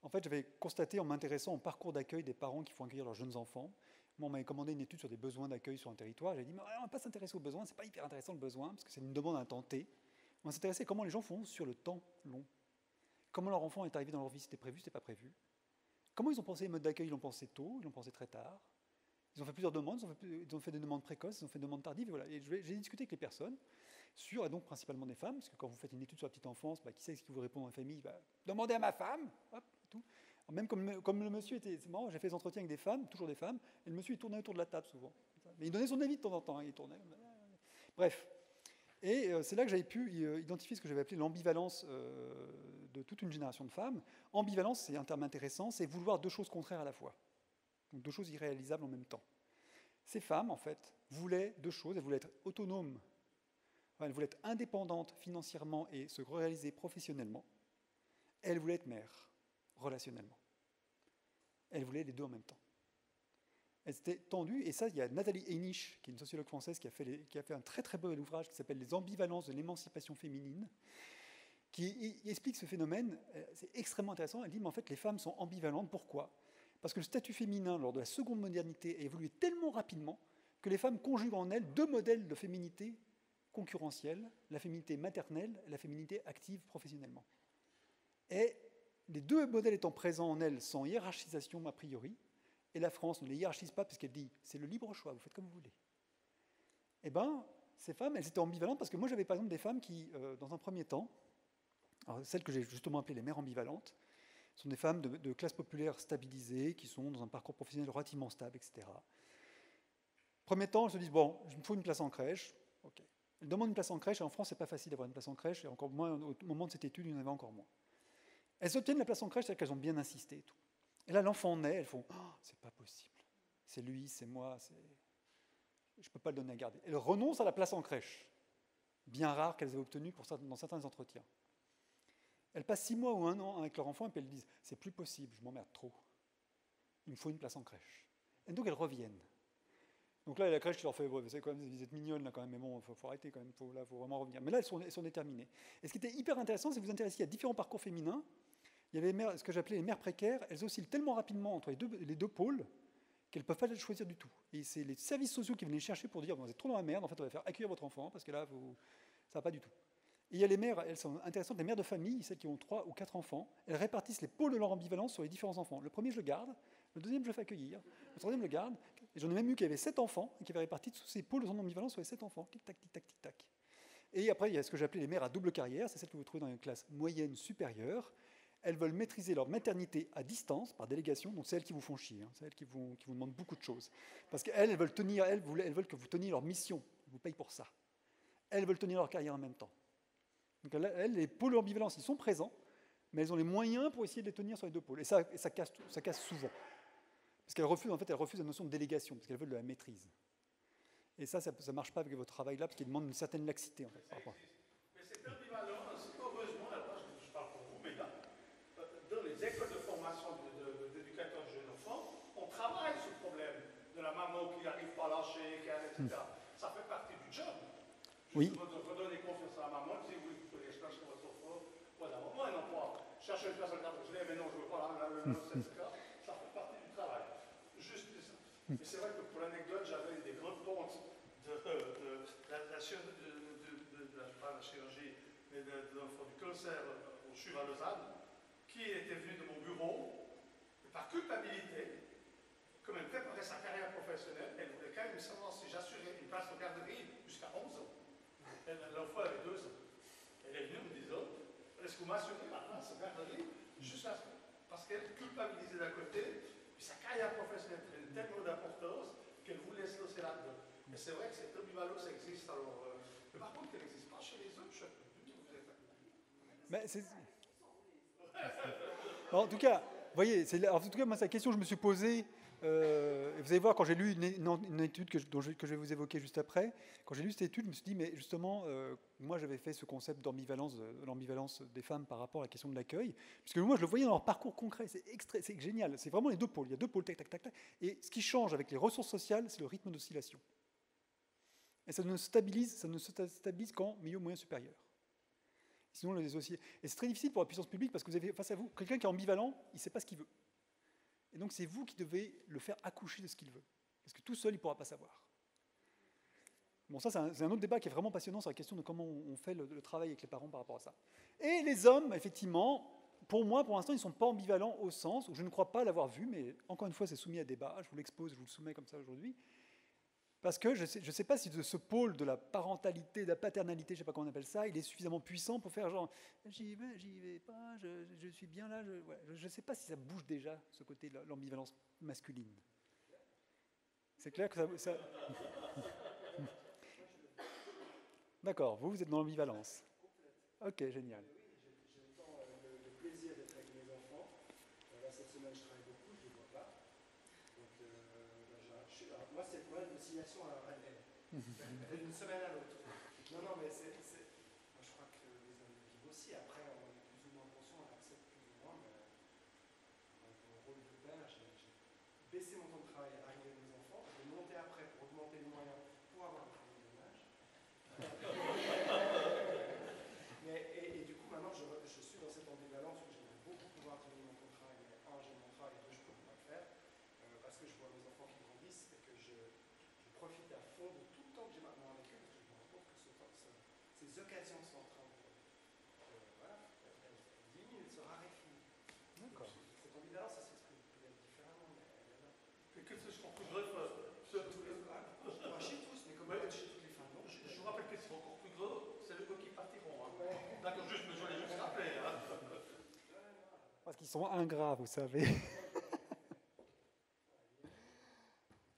En fait, j'avais constaté en m'intéressant au parcours d'accueil des parents qui font accueillir leurs jeunes enfants. Moi, on m'avait commandé une étude sur des besoins d'accueil sur un territoire. J'ai dit, mais on ne va pas s'intéresser aux besoins, c'est pas hyper intéressant le besoin, parce que c'est une demande à un temps T. On va s'intéresser à comment les gens font sur le temps long. Comment leur enfant est arrivé dans leur vie, c'était prévu, c'était pas prévu. Comment ils ont pensé les modes d'accueil? Ils l'ont pensé tôt, ils l'ont pensé très tard. Ils ont fait plusieurs demandes, ils ont fait des demandes précoces, ils ont fait des demandes tardives. Et voilà. Et j'ai discuté avec les personnes, et donc principalement des femmes, parce que quand vous faites une étude sur la petite enfance, qui sait ce qui vous répond dans la famille? Demandez à ma femme, hop, tout. Même comme le monsieur était... C'est marrant, j'ai fait des entretiens avec des femmes, toujours des femmes, et le monsieur, il tournait autour de la table souvent. Mais il donnait son avis de temps en temps, il tournait. Bref. Et c'est là que j'avais pu identifier ce que j'avais appelé l'ambivalence de toute une génération de femmes. Ambivalence, c'est un terme intéressant, c'est vouloir deux choses contraires à la fois. Donc deux choses irréalisables en même temps. Ces femmes, en fait, voulaient deux choses. Elles voulaient être autonomes, elles voulaient être indépendantes financièrement et se réaliser professionnellement. Elles voulaient être mères, relationnellement. Elles voulaient les deux en même temps. Elles étaient tendues, et ça, il y a Nathalie Heinisch, qui est une sociologue française, qui a fait un très très beau ouvrage qui s'appelle « Les ambivalences de l'émancipation féminine », qui explique ce phénomène. C'est extrêmement intéressant. Elle dit, mais en fait, les femmes sont ambivalentes. Pourquoi? Parce que le statut féminin, lors de la seconde modernité, a évolué tellement rapidement que les femmes conjuguent en elles deux modèles de féminité concurrentielle, la féminité maternelle et la féminité active professionnellement. Et les deux modèles étant présents en elles sans hiérarchisation a priori, et la France ne les hiérarchise pas parce qu'elle dit c'est le libre choix, vous faites comme vous voulez. Eh bien, ces femmes, elles étaient ambivalentes parce que moi j'avais par exemple des femmes qui, dans un premier temps, alors celles que j'ai justement appelées les mères ambivalentes, sont des femmes de classe populaire stabilisées, qui sont dans un parcours professionnel relativement stable, etc. Premier temps, elles se disent, bon, il me faut une place en crèche. Ok. Elles demandent une place en crèche, et en France, c'est pas facile d'avoir une place en crèche, et encore moins, au moment de cette étude, il y en avait encore moins. Elles obtiennent la place en crèche, c'est-à-dire qu'elles ont bien insisté et tout. Et là, l'enfant naît, elles font, oh, c'est pas possible. C'est lui, c'est moi, je ne peux pas le donner à garder. Elles renoncent à la place en crèche, bien rare qu'elles aient obtenue dans certains entretiens. Elles passent 6 mois ou 1 an avec leur enfant et puis elles disent, c'est plus possible, je m'emmerde trop. Il me faut une place en crèche. Et donc elles reviennent. Donc là, la crèche, tu leur fais, vous êtes mignonnes là quand même, mais bon, il faut arrêter quand même, il faut vraiment revenir. Mais là, elles sont déterminées. Et ce qui était hyper intéressant, c'est que vous vous intéressiez à différents parcours féminins. Il y avait les mères, ce que j'appelais les mères précaires, elles oscillent tellement rapidement entre les deux pôles qu'elles ne peuvent pas les choisir du tout. Et c'est les services sociaux qui venaient les chercher pour dire, vous êtes trop dans la merde, en fait, on va faire accueillir votre enfant, parce que là, ça ne va pas du tout. Et il y a les mères, elles sont intéressantes, les mères de famille, celles qui ont 3 ou 4 enfants, elles répartissent les pôles de leur ambivalence sur les différents enfants. Le premier, je le garde, le deuxième, je le fais accueillir, le troisième, je le garde, et j'en ai même eu qui avaient 7 enfants, et qui avaient réparti tous ces pôles de son ambivalence sur les 7 enfants, tic-tac, tic-tac, tic-tac. Et après, il y a ce que j'appelais les mères à double carrière, c'est celles que vous trouvez dans une classe moyenne supérieure. Elles veulent maîtriser leur maternité à distance, par délégation, donc c'est elles qui vous font chier, c'est elles qui vous demandent beaucoup de choses. Parce qu'elles, elles veulent que vous teniez leur mission, elles vous payent pour ça. Elles veulent tenir leur carrière en même temps. Donc elles, les pôles d'ambivalence, ils sont présents, mais elles ont les moyens pour essayer de les tenir sur les deux pôles. Et ça casse souvent. Parce qu'elles refusent la notion de délégation, parce qu'elles veulent de la maîtrise. Et ça ne marche pas avec votre travail là, parce qu'il demande une certaine laxité, en fait. Mais cette ambivalence, heureusement, je parle pour vous, mesdames, dans les écoles de formation d'éducateurs de jeunes enfants, on travaille sur le problème de la maman qui n'arrive pas à lâcher, etc. Ça fait partie du job. Oui. Redonner confiance à la maman, si vous voulez chercher votre enfant, voilà, maman, elle n'en pas chercher une place à la mais non, je ne veux pas etc. Ça fait partie du travail. Juste ça. Et c'est vrai que pour l'anecdote, j'avais des grandes pontes la chirurgie, mais du cancer au CHUV à Lausanne, qui était venu de mon bureau, et par culpabilité, comme elle préparait sa carrière professionnelle, elle voulait quand même savoir si j'assurais une place de garderie jusqu'à 11 ans. L'enfant avait 2 ans. Elle est venue en me disant, est-ce que vous m'assurez la place de garderie jusqu'à ce que... Parce qu'elle culpabilisait d'un côté, puis sa carrière professionnelle prenait tellement d'importance qu'elle voulait se lancer là-dedans. Et c'est vrai que cette ambivalence existe, alors... mais par contre, elle n'existe pas chez les autres, je sais pas du tout vous êtes... Mais en tout cas, vous voyez, en tout cas, moi, c'est la question que je me suis posée. Vous allez voir, quand j'ai lu une étude que je vais vous évoquer juste après, quand j'ai lu cette étude, je me suis dit, mais justement, moi, j'avais fait ce concept l'ambivalence des femmes par rapport à la question de l'accueil, puisque moi, je le voyais dans leur parcours concret, c'est génial, c'est vraiment les deux pôles, il y a deux pôles, tac, tac, tac, tac, et ce qui change avec les ressources sociales, c'est le rythme d'oscillation. Et ça ne se stabilise qu'en milieu moyen supérieur. Sinon, les dossiers. Et c'est très difficile pour la puissance publique parce que vous avez face à vous quelqu'un qui est ambivalent, il ne sait pas ce qu'il veut. Et donc, c'est vous qui devez le faire accoucher de ce qu'il veut. Parce que tout seul, il ne pourra pas savoir. Bon, ça, c'est un autre débat qui est vraiment passionnant sur la question de comment on fait le travail avec les parents par rapport à ça. Et les hommes, effectivement, pour moi, pour l'instant, ils ne sont pas ambivalents au sens où je ne crois pas l'avoir vu, mais encore une fois, c'est soumis à débat. Je vous l'expose, je vous le soumets comme ça aujourd'hui. Parce que je ne sais pas si ce pôle de la parentalité, de la paternalité, je ne sais pas comment on appelle ça, il est suffisamment puissant pour faire genre, j'y vais pas, je suis bien là. Je ne sais pas si ça bouge déjà, ce côté de l'ambivalence masculine. C'est clair que ça... D'accord, vous êtes dans l'ambivalence. Ok, génial. J'ai autant le plaisir d'être avec mes enfants. Là, cette semaine, je travaille beaucoup, je ne les vois pas. Donc, moi, c'est le problème d'oscillation à d'une semaine à l'autre. Non, mais moi, je crois que les hommes vivent aussi. Après, on est plus ou moins conscient, on accepte plus ou moins. Mais dans le rôle de père, j'ai baissé mon temps de travail à l'arrivée de mes enfants. J'ai monté après pour augmenter les moyens pour avoir un famille de ménage. Et du coup, maintenant, je suis dans cette ambivalence où j'aimerais beaucoup pouvoir tenir mon temps de travail. Mais j'aime mon travail, et deux, je ne peux pas le faire. Parce que je vois mes enfants qui grandissent et que je profite à fond de tout le temps que j'ai maintenant avec eux, parce que je me rends compte que ces occasions sont en train elles diminuent, elles se raréfient. D'accord. Cette ambivalence, ça s'exprime peut-être différemment, mais elle est là. Et que ce soit plus bref, Pas chez tous, mais comme chez toutes les femmes, non. je vous rappelle que c'est encore plus gros, c'est eux qui partiront. Hein. Ouais. D'accord, je voulais juste rappeler. Hein. Parce qu'ils sont ingrats, vous savez.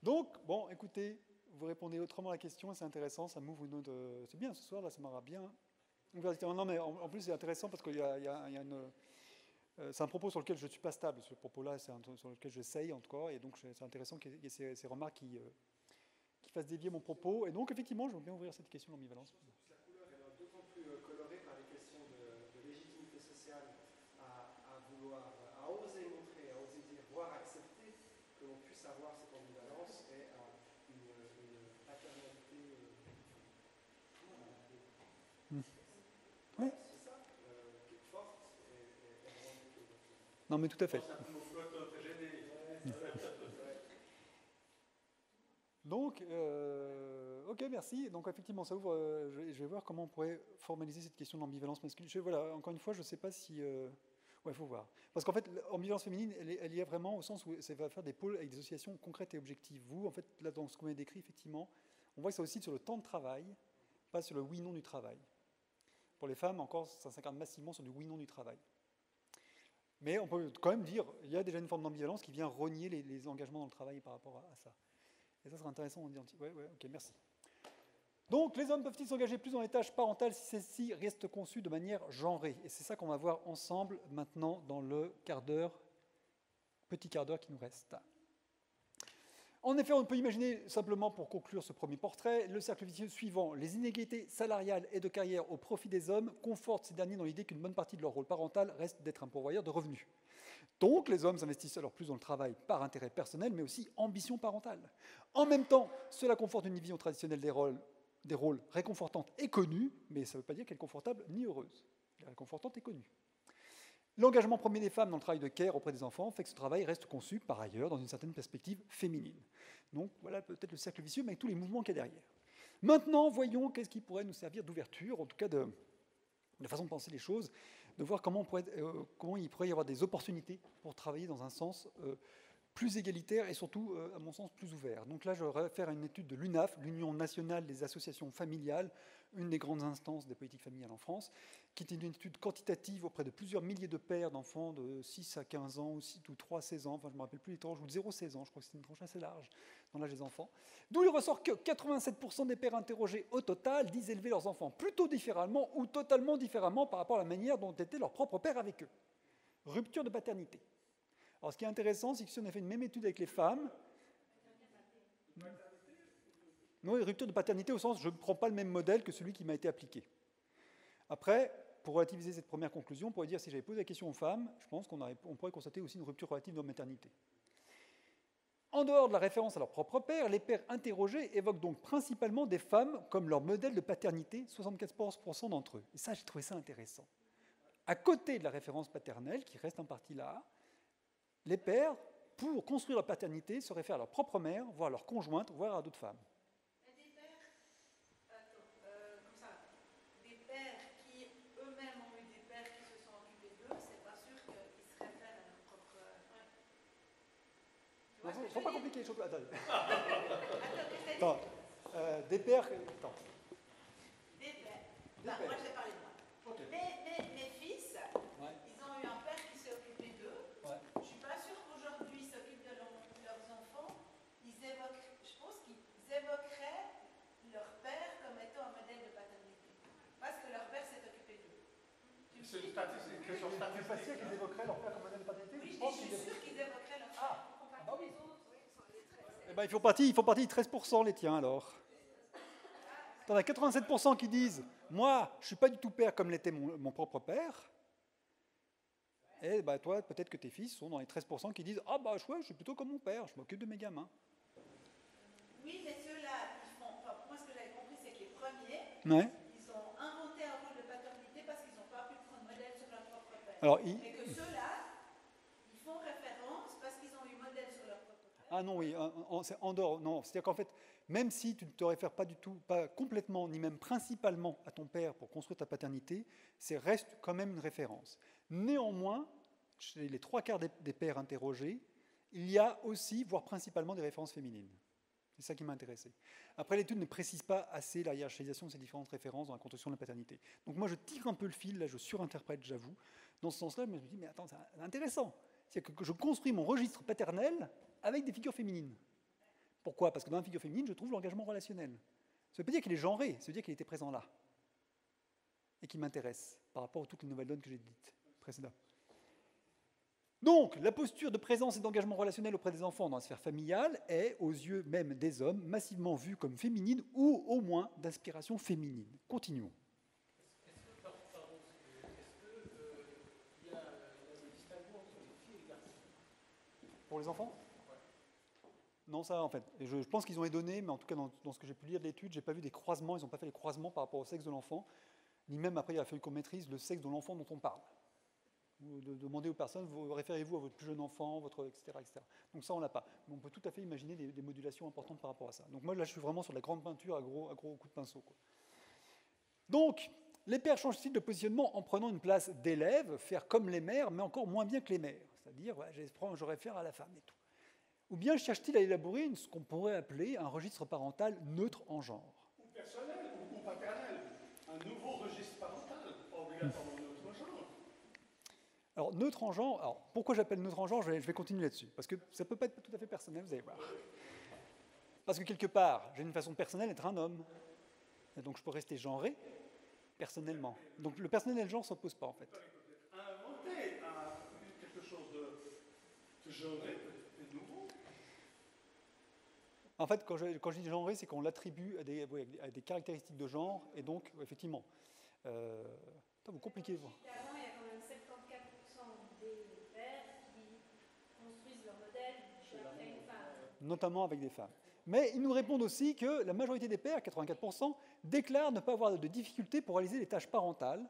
Donc, bon, écoutez, vous répondez autrement à la question, c'est intéressant, ça m'ouvre une autre... C'est bien ce soir, là, ça m'aura bien... Non, mais en plus, c'est intéressant parce qu'il y a une... c'est un propos sur lequel je ne suis pas stable. Ce propos-là, c'est un sur lequel j'essaye, en tout cas, et donc c'est intéressant qu'il y ait ces remarques qui fassent dévier mon propos. Et donc, effectivement, je veux bien ouvrir cette question de l'ambivalence. La couleur est d'autant plus colorée par les questions de légitimité sociale à vouloir, à oser montrer, à oser dire, voire accepter que l'on puisse avoir cette ambivalence et une paternalité Oui. c'est ça, forte et revendiquée. Non, mais tout à fait. Donc, ok, merci. Donc, effectivement, ça ouvre. Je vais voir comment on pourrait formaliser cette question de l'ambivalence masculine. Voilà, encore une fois, je ne sais pas si. Ouais, il faut voir. Parce qu'en fait, l'ambivalence féminine, elle y est vraiment au sens où ça va faire des pôles avec des associations concrètes et objectives. Vous, en fait, là, dans ce qu'on a décrit, effectivement, on voit que ça aussi sur le temps de travail, pas sur le oui-non du travail. Pour les femmes, encore, ça s'incarne massivement sur du oui-non du travail. Mais on peut quand même dire, il y a déjà une forme d'ambivalence qui vient rogner les engagements dans le travail par rapport à ça. Et ça serait intéressant de dire, ouais, ok, merci. Donc, les hommes peuvent-ils s'engager plus dans les tâches parentales si celles-ci restent conçues de manière genrée? Et c'est ça qu'on va voir ensemble maintenant dans le petit quart d'heure qui nous reste. En effet, on peut imaginer, simplement pour conclure ce premier portrait, le cercle vicieux suivant. Les inégalités salariales et de carrière au profit des hommes confortent ces derniers dans l'idée qu'une bonne partie de leur rôle parental reste d'être un pourvoyeur de revenus. Donc, les hommes s'investissent alors plus dans le travail par intérêt personnel, mais aussi ambition parentale. En même temps, cela conforte une vision traditionnelle des rôles réconfortante et connue, mais ça ne veut pas dire qu'elle est confortable ni heureuse. Elle est réconfortante et connue. L'engagement premier des femmes dans le travail de care auprès des enfants fait que ce travail reste conçu, par ailleurs, dans une certaine perspective féminine. Donc, voilà peut-être le cercle vicieux, mais avec tous les mouvements qu'il y a derrière. Maintenant, voyons qu'est-ce qui pourrait nous servir d'ouverture, en tout cas de façon de penser les choses, de voir comment il pourrait y avoir des opportunités pour travailler dans un sens plus égalitaire et surtout, à mon sens, plus ouvert. Donc là, je vais faire une étude de l'UNAF, l'Union nationale des associations familiales, une des grandes instances des politiques familiales en France, qui est une étude quantitative auprès de plusieurs milliers de pères d'enfants de 6 à 15 ans, ou 3 à 16 ans, enfin je ne me rappelle plus les tranches, ou de 0 à 16 ans, je crois que c'est une tranche assez large dans l'âge des enfants, d'où il ressort que 87% des pères interrogés au total disent élever leurs enfants plutôt différemment ou totalement différemment par rapport à la manière dont était leur propre père avec eux. Rupture de paternité. Alors, ce qui est intéressant, c'est que si on a fait une même étude avec les femmes... Non, rupture de paternité au sens, je ne prends pas le même modèle que celui qui m'a été appliqué. Après, pour relativiser cette première conclusion, on pourrait dire, si j'avais posé la question aux femmes, je pense qu'on pourrait constater aussi une rupture relative de maternité. En dehors de la référence à leur propre père, les pères interrogés évoquent donc principalement des femmes comme leur modèle de paternité, 74% d'entre eux. Et ça, j'ai trouvé ça intéressant. À côté de la référence paternelle, qui reste en partie là, les pères, pour construire leur paternité, se réfèrent à leur propre mère, voire à leur conjointe, voire à d'autres femmes. Des pères, comme ça, des pères qui eux-mêmes ont eu des pères qui se sont occupés d'eux, c'est pas sûr qu'ils se réfèrent à leur propre... Il ne faut pas compliquer les choses. Attends. Attends, des pères... Attends. Des pères. Des pères. Moi, je vais parler de moi. Okay. Mes fils, ils ont eu un père qui s'est occupé d'eux. Ouais. Je ne suis pas sûre qu'aujourd'hui, ils s'occupent de leurs enfants. Je pense qu'ils évoqueraient leur père comme étant un modèle de paternité. Parce que leur père s'est occupé d'eux. C'est une statistique, question Tu statistique. es pas sûr qu'ils évoqueraient leur père comme modèle de paternité? Oui, je suis sûre qu'ils évoqueraient leur père. Ah oui. Eh ben, ils font partie de 13%, les tiens, alors. T'en as 87% qui disent « Moi, je ne suis pas du tout père comme l'était mon propre père. » Et bah, toi, peut-être que tes fils sont dans les 13% qui disent « Ah bah, je suis plutôt comme mon père, je m'occupe de mes gamins. » Oui, mais ceux-là, ils font... Enfin, moi, ce que j'avais compris, c'est que les premiers, Ouais. ils ont inventé un rôle de paternité parce qu'ils n'ont pas pu prendre modèle sur leur propre père. Alors, Mais que ceux-là, ils font référence parce qu'ils ont eu modèle sur leur propre père. Ah non, oui, c'est en dehors. Non, c'est-à-dire qu'en fait, même si tu ne te réfères pas du tout, pas complètement, ni même principalement à ton père pour construire ta paternité, c'est reste quand même une référence. Néanmoins, chez les 3/4 des pères interrogés, il y a aussi, voire principalement, des références féminines. C'est ça qui m'a intéressé. Après, l'étude ne précise pas assez la hiérarchisation de ces différentes références dans la construction de la paternité. Donc moi, je tire un peu le fil, là, je surinterprète, j'avoue. Dans ce sens-là, je me dis, mais attends, c'est intéressant. C'est que je construis mon registre paternel avec des figures féminines. Pourquoi? Parce que dans la figure féminine, je trouve l'engagement relationnel. Ça ne veut pas dire qu'il est genré, ça veut dire qu'il était présent là. Et qui m'intéresse par rapport à toutes les nouvelles donnes que j'ai dites précédemment. Donc, la posture de présence et d'engagement relationnel auprès des enfants dans la sphère familiale est, aux yeux même des hommes, massivement vue comme féminine ou au moins d'inspiration féminine. Continuons. Pour les enfants? Non, ça en fait. Et je pense qu'ils ont les données, mais en tout cas dans ce que j'ai pu lire de l'étude, j'ai pas vu des croisements, ils n'ont pas fait les croisements par rapport au sexe de l'enfant, ni même après il a fallu qu'on maîtrise le sexe de l'enfant dont on parle. Vous demandez aux personnes, vous référez-vous à votre plus jeune enfant, etc., etc. Donc ça on l'a pas. Mais on peut tout à fait imaginer des modulations importantes par rapport à ça. Donc moi là je suis vraiment sur de la grande peinture à gros coups de pinceau, quoi. Donc, les pères changent-ils de positionnement en prenant une place d'élève, faire comme les mères, mais encore moins bien que les mères? C'est-à-dire, ouais, je réfère à la femme et tout. Ou bien cherchent-ils à élaborer ce qu'on pourrait appeler un registre parental neutre en genre? Ou personnel, ou paternel. Un nouveau registre parental, obligatoirement neutre en genre. Alors, neutre en genre, alors, pourquoi j'appelle neutre en genre? Je vais continuer là-dessus, parce que ça ne peut pas être tout à fait personnel, vous allez voir. Parce que quelque part, j'ai une façon personnelle d'être un homme, et donc je peux rester genré personnellement. Donc le personnel et le genre ne s'opposent pas, en fait. Inventer quelque chose de genré, de nouveau. En fait, quand je dis genré, c'est qu'on l'attribue à des caractéristiques de genre, et donc, effectivement, vous compliquez. Avant, il y a quand même 74% des pères qui construisent leur modèle avec une femme. Notamment avec des femmes. Mais ils nous répondent aussi que la majorité des pères, 84%, déclarent ne pas avoir de difficultés pour réaliser les tâches parentales.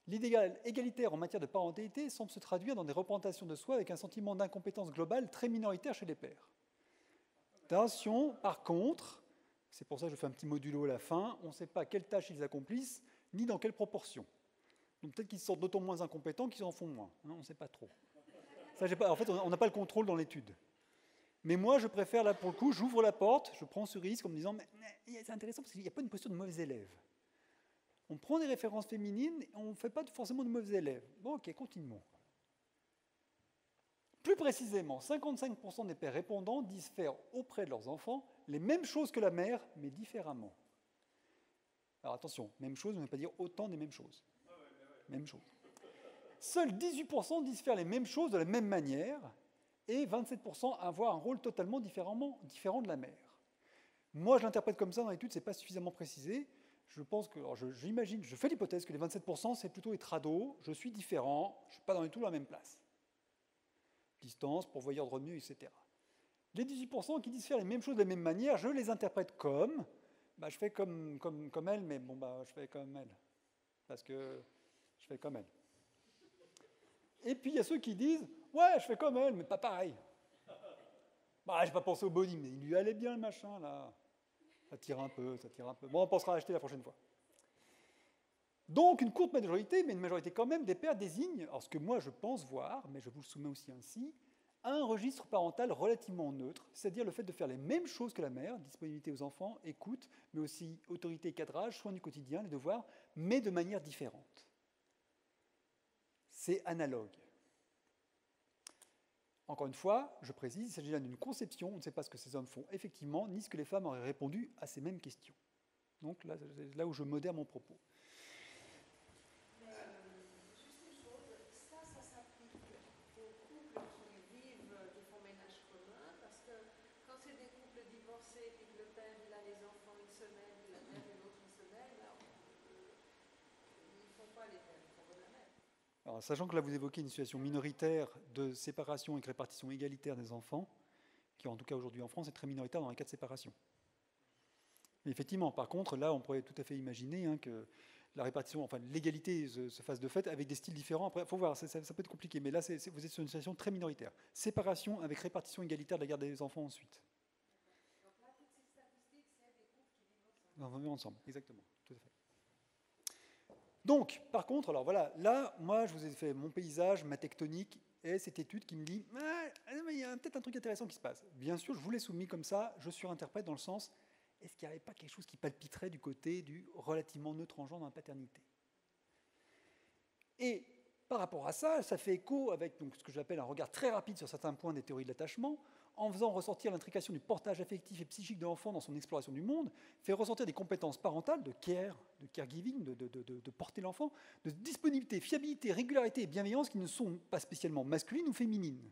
L'idéal égalitaire en matière de parentalité semble se traduire dans des représentations de soi avec un sentiment d'incompétence globale très minoritaire chez les pères. Attention, par contre, c'est pour ça que je fais un petit modulo à la fin, on ne sait pas quelles tâches ils accomplissent, ni dans quelle proportion. Donc peut-être qu'ils se sentent d'autant moins incompétents qu'ils en font moins. On ne sait pas trop. Ça, en fait, on n'a pas le contrôle dans l'étude. Mais moi, je préfère, là, pour le coup, j'ouvre la porte, je prends ce risque en me disant, mais c'est intéressant parce qu'il n'y a pas une posture de mauvais élève. On prend des références féminines, et on ne fait pas forcément de mauvais élèves. Bon, ok, continuons. Plus précisément, 55% des pères répondants disent faire auprès de leurs enfants les mêmes choses que la mère, mais différemment. Alors attention, même chose, on ne veut pas dire autant des mêmes choses. Même chose. Seuls 18% disent faire les mêmes choses de la même manière, et 27% avoir un rôle totalement différent de la mère. Moi, je l'interprète comme ça dans l'étude, ce n'est pas suffisamment précisé. Je pense que, j'imagine, je fais l'hypothèse que les 27%, c'est plutôt les trados, je suis différent, je ne suis pas dans du tout la même place. Distance, pourvoyeur de revenus, etc. Les 18% qui disent faire les mêmes choses de la même manière, je les interprète comme, je fais comme elle, mais je fais comme elle. Parce que je fais comme elle. Et puis il y a ceux qui disent, ouais, je fais comme elle, mais pas pareil. J'ai pas pensé au body, mais il lui allait bien le machin, là. Ça tire un peu. Bon, on pensera à acheter la prochaine fois. Donc, une courte majorité, mais une majorité quand même, des pères désignent, alors ce que moi je pense voir, mais je vous le soumets aussi ainsi, un registre parental relativement neutre, c'est-à-dire le fait de faire les mêmes choses que la mère, disponibilité aux enfants, écoute, mais aussi autorité et cadrage, soins du quotidien, les devoirs, mais de manière différente. C'est analogue. Encore une fois, je précise, il s'agit là d'une conception, on ne sait pas ce que ces hommes font effectivement, ni ce que les femmes auraient répondu à ces mêmes questions. Donc là, c'est là où je modère mon propos. Juste une chose, ça s'applique aux couples qui vivent, qui font ménage commun, parce que quand c'est des couples divorcés et que le père il a les enfants une semaine, et la mère une autre semaine, ils ne font pas les mêmes, ils font la même. Alors, sachant que là vous évoquez une situation minoritaire de séparation et de répartition égalitaire des enfants, qui en tout cas aujourd'hui en France est très minoritaire dans les cas de séparation. Mais effectivement, par contre, là on pourrait tout à fait imaginer que la répartition, enfin l'égalité se fasse de fait avec des styles différents. Après, il faut voir, ça peut être compliqué, mais là vous êtes sur une situation très minoritaire. Séparation avec répartition égalitaire de la garde des enfants ensuite. Donc là, toutes ces statistiques, c'est des couples qui vivent ensemble. On vivre ensemble, exactement, tout à fait. Donc, par contre, alors voilà, là, moi, je vous ai fait mon paysage, ma tectonique, et cette étude qui me dit il y a peut-être un truc intéressant qui se passe. Bien sûr, je vous l'ai soumis comme ça, je surinterprète dans le sens, est-ce qu'il n'y avait pas quelque chose qui palpiterait du côté du relativement neutre en genre dans la paternité? Et Par rapport à ça, ça fait écho avec donc, ce que j'appelle un regard très rapide sur certains points des théories de l'attachement, en faisant ressortir l'intrication du portage affectif et psychique de l'enfant dans son exploration du monde, fait ressortir des compétences parentales, de care, de caregiving, de porter l'enfant, de disponibilité, fiabilité, régularité et bienveillance qui ne sont pas spécialement masculines ou féminines.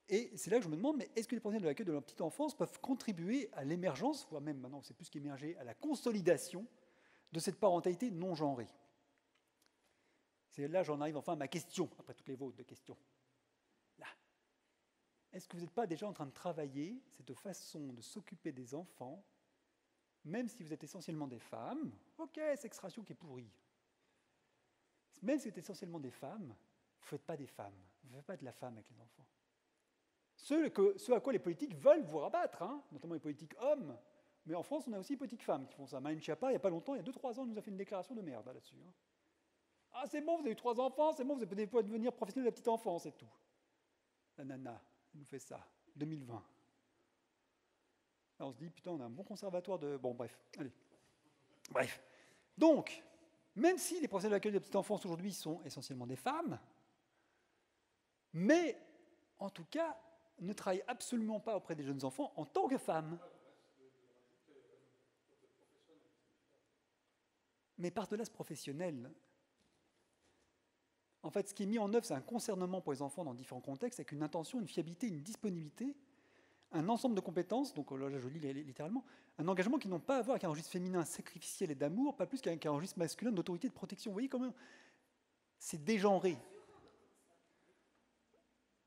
Et c'est là que je me demande, mais est-ce que les professionnels de l'accueil de la petite enfance peuvent contribuer à l'émergence, voire même maintenant c'est plus qu'émerger, à la consolidation de cette parentalité non genrée? C'est là j'en arrive enfin à ma question, après toutes les vôtres de questions. Là. Est-ce que vous n'êtes pas déjà en train de travailler cette façon de s'occuper des enfants, même si vous êtes essentiellement des femmes? Ok, sex ratio qui est pourri. Même si vous êtes essentiellement des femmes, vous ne faites pas des femmes, vous ne faites pas de la femme avec les enfants. Ce à quoi les politiques veulent vous rabattre, hein, notamment les politiques hommes, mais en France on a aussi les politiques femmes qui font ça. Marlène Schiappa, il n'y a pas longtemps, il y a 2-3 ans, elle nous a fait une déclaration de merde là-dessus. Hein. Ah, c'est bon, vous avez eu 3 enfants, c'est bon, vous pouvez devenir professionnel de la petite enfance et tout. La nana, elle nous fait ça, 2020. Là, on se dit, putain, on a un bon conservatoire de... Bon, bref, allez. Bref. Donc, même si les professionnels de l'accueil de la petite enfance aujourd'hui sont essentiellement des femmes, mais, en tout cas, ne travaillent absolument pas auprès des jeunes enfants en tant que femmes. Mais par-delà ce professionnel... En fait, ce qui est mis en œuvre, c'est un concernement pour les enfants dans différents contextes, avec une intention, une fiabilité, une disponibilité, un ensemble de compétences, donc là je lis littéralement, un engagement qui n'ont pas à voir avec un registre féminin sacrificiel et d'amour, pas plus qu'avec un registre masculin d'autorité et de protection. Vous voyez comment c'est dégenré.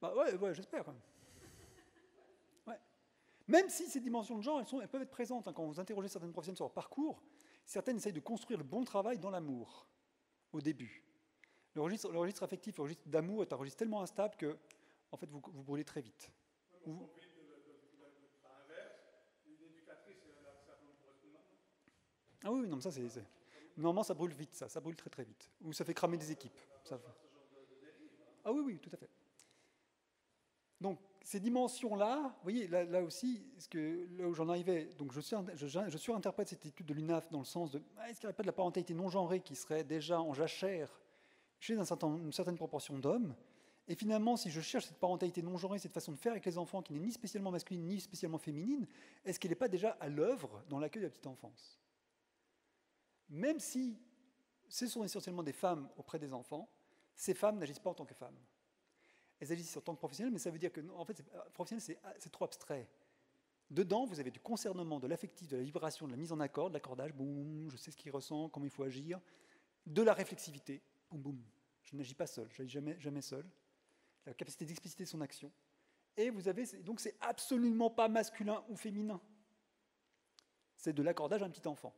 Bah ouais, j'espère. Ouais. Même si ces dimensions de genre, elles peuvent être présentes. Hein, quand vous interrogez certaines professionnels sur leur parcours, certaines essayent de construire le bon travail dans l'amour, au début. Le registre affectif, le registre d'amour est un registre tellement instable que, en fait, vous brûlez très vite. Ah oui, non, mais ça, c'est... Normalement, ça brûle vite, ça brûle très très vite. Ou ça fait cramer des équipes. Ah oui, tout à fait. Donc, ces dimensions-là, vous voyez, là aussi, là où j'en arrivais, donc je surinterprète cette étude de l'UNAF dans le sens de, est-ce qu'il n'y aurait pas de la parentalité non genrée qui serait déjà en jachère chez une certaine proportion d'hommes, et finalement, si je cherche cette parentalité non genrée, cette façon de faire avec les enfants qui n'est ni spécialement masculine, ni spécialement féminine, est-ce qu'elle n'est pas déjà à l'œuvre dans l'accueil de la petite enfance? Même si ce sont essentiellement des femmes auprès des enfants, ces femmes n'agissent pas en tant que femmes. Elles agissent en tant que professionnelles, mais ça veut dire que, en fait, professionnel, c'est trop abstrait. Dedans, vous avez du concernement, de l'affectif, de la vibration, de la mise en accord, de l'accordage, boum, je sais ce qu'il ressent, comment il faut agir, de la réflexivité, boum, boum, je n'agis pas seul, je n'agis jamais seul, la capacité d'expliciter son action. Et vous avez, donc c'est absolument pas masculin ou féminin. C'est de l'accordage à un petit enfant.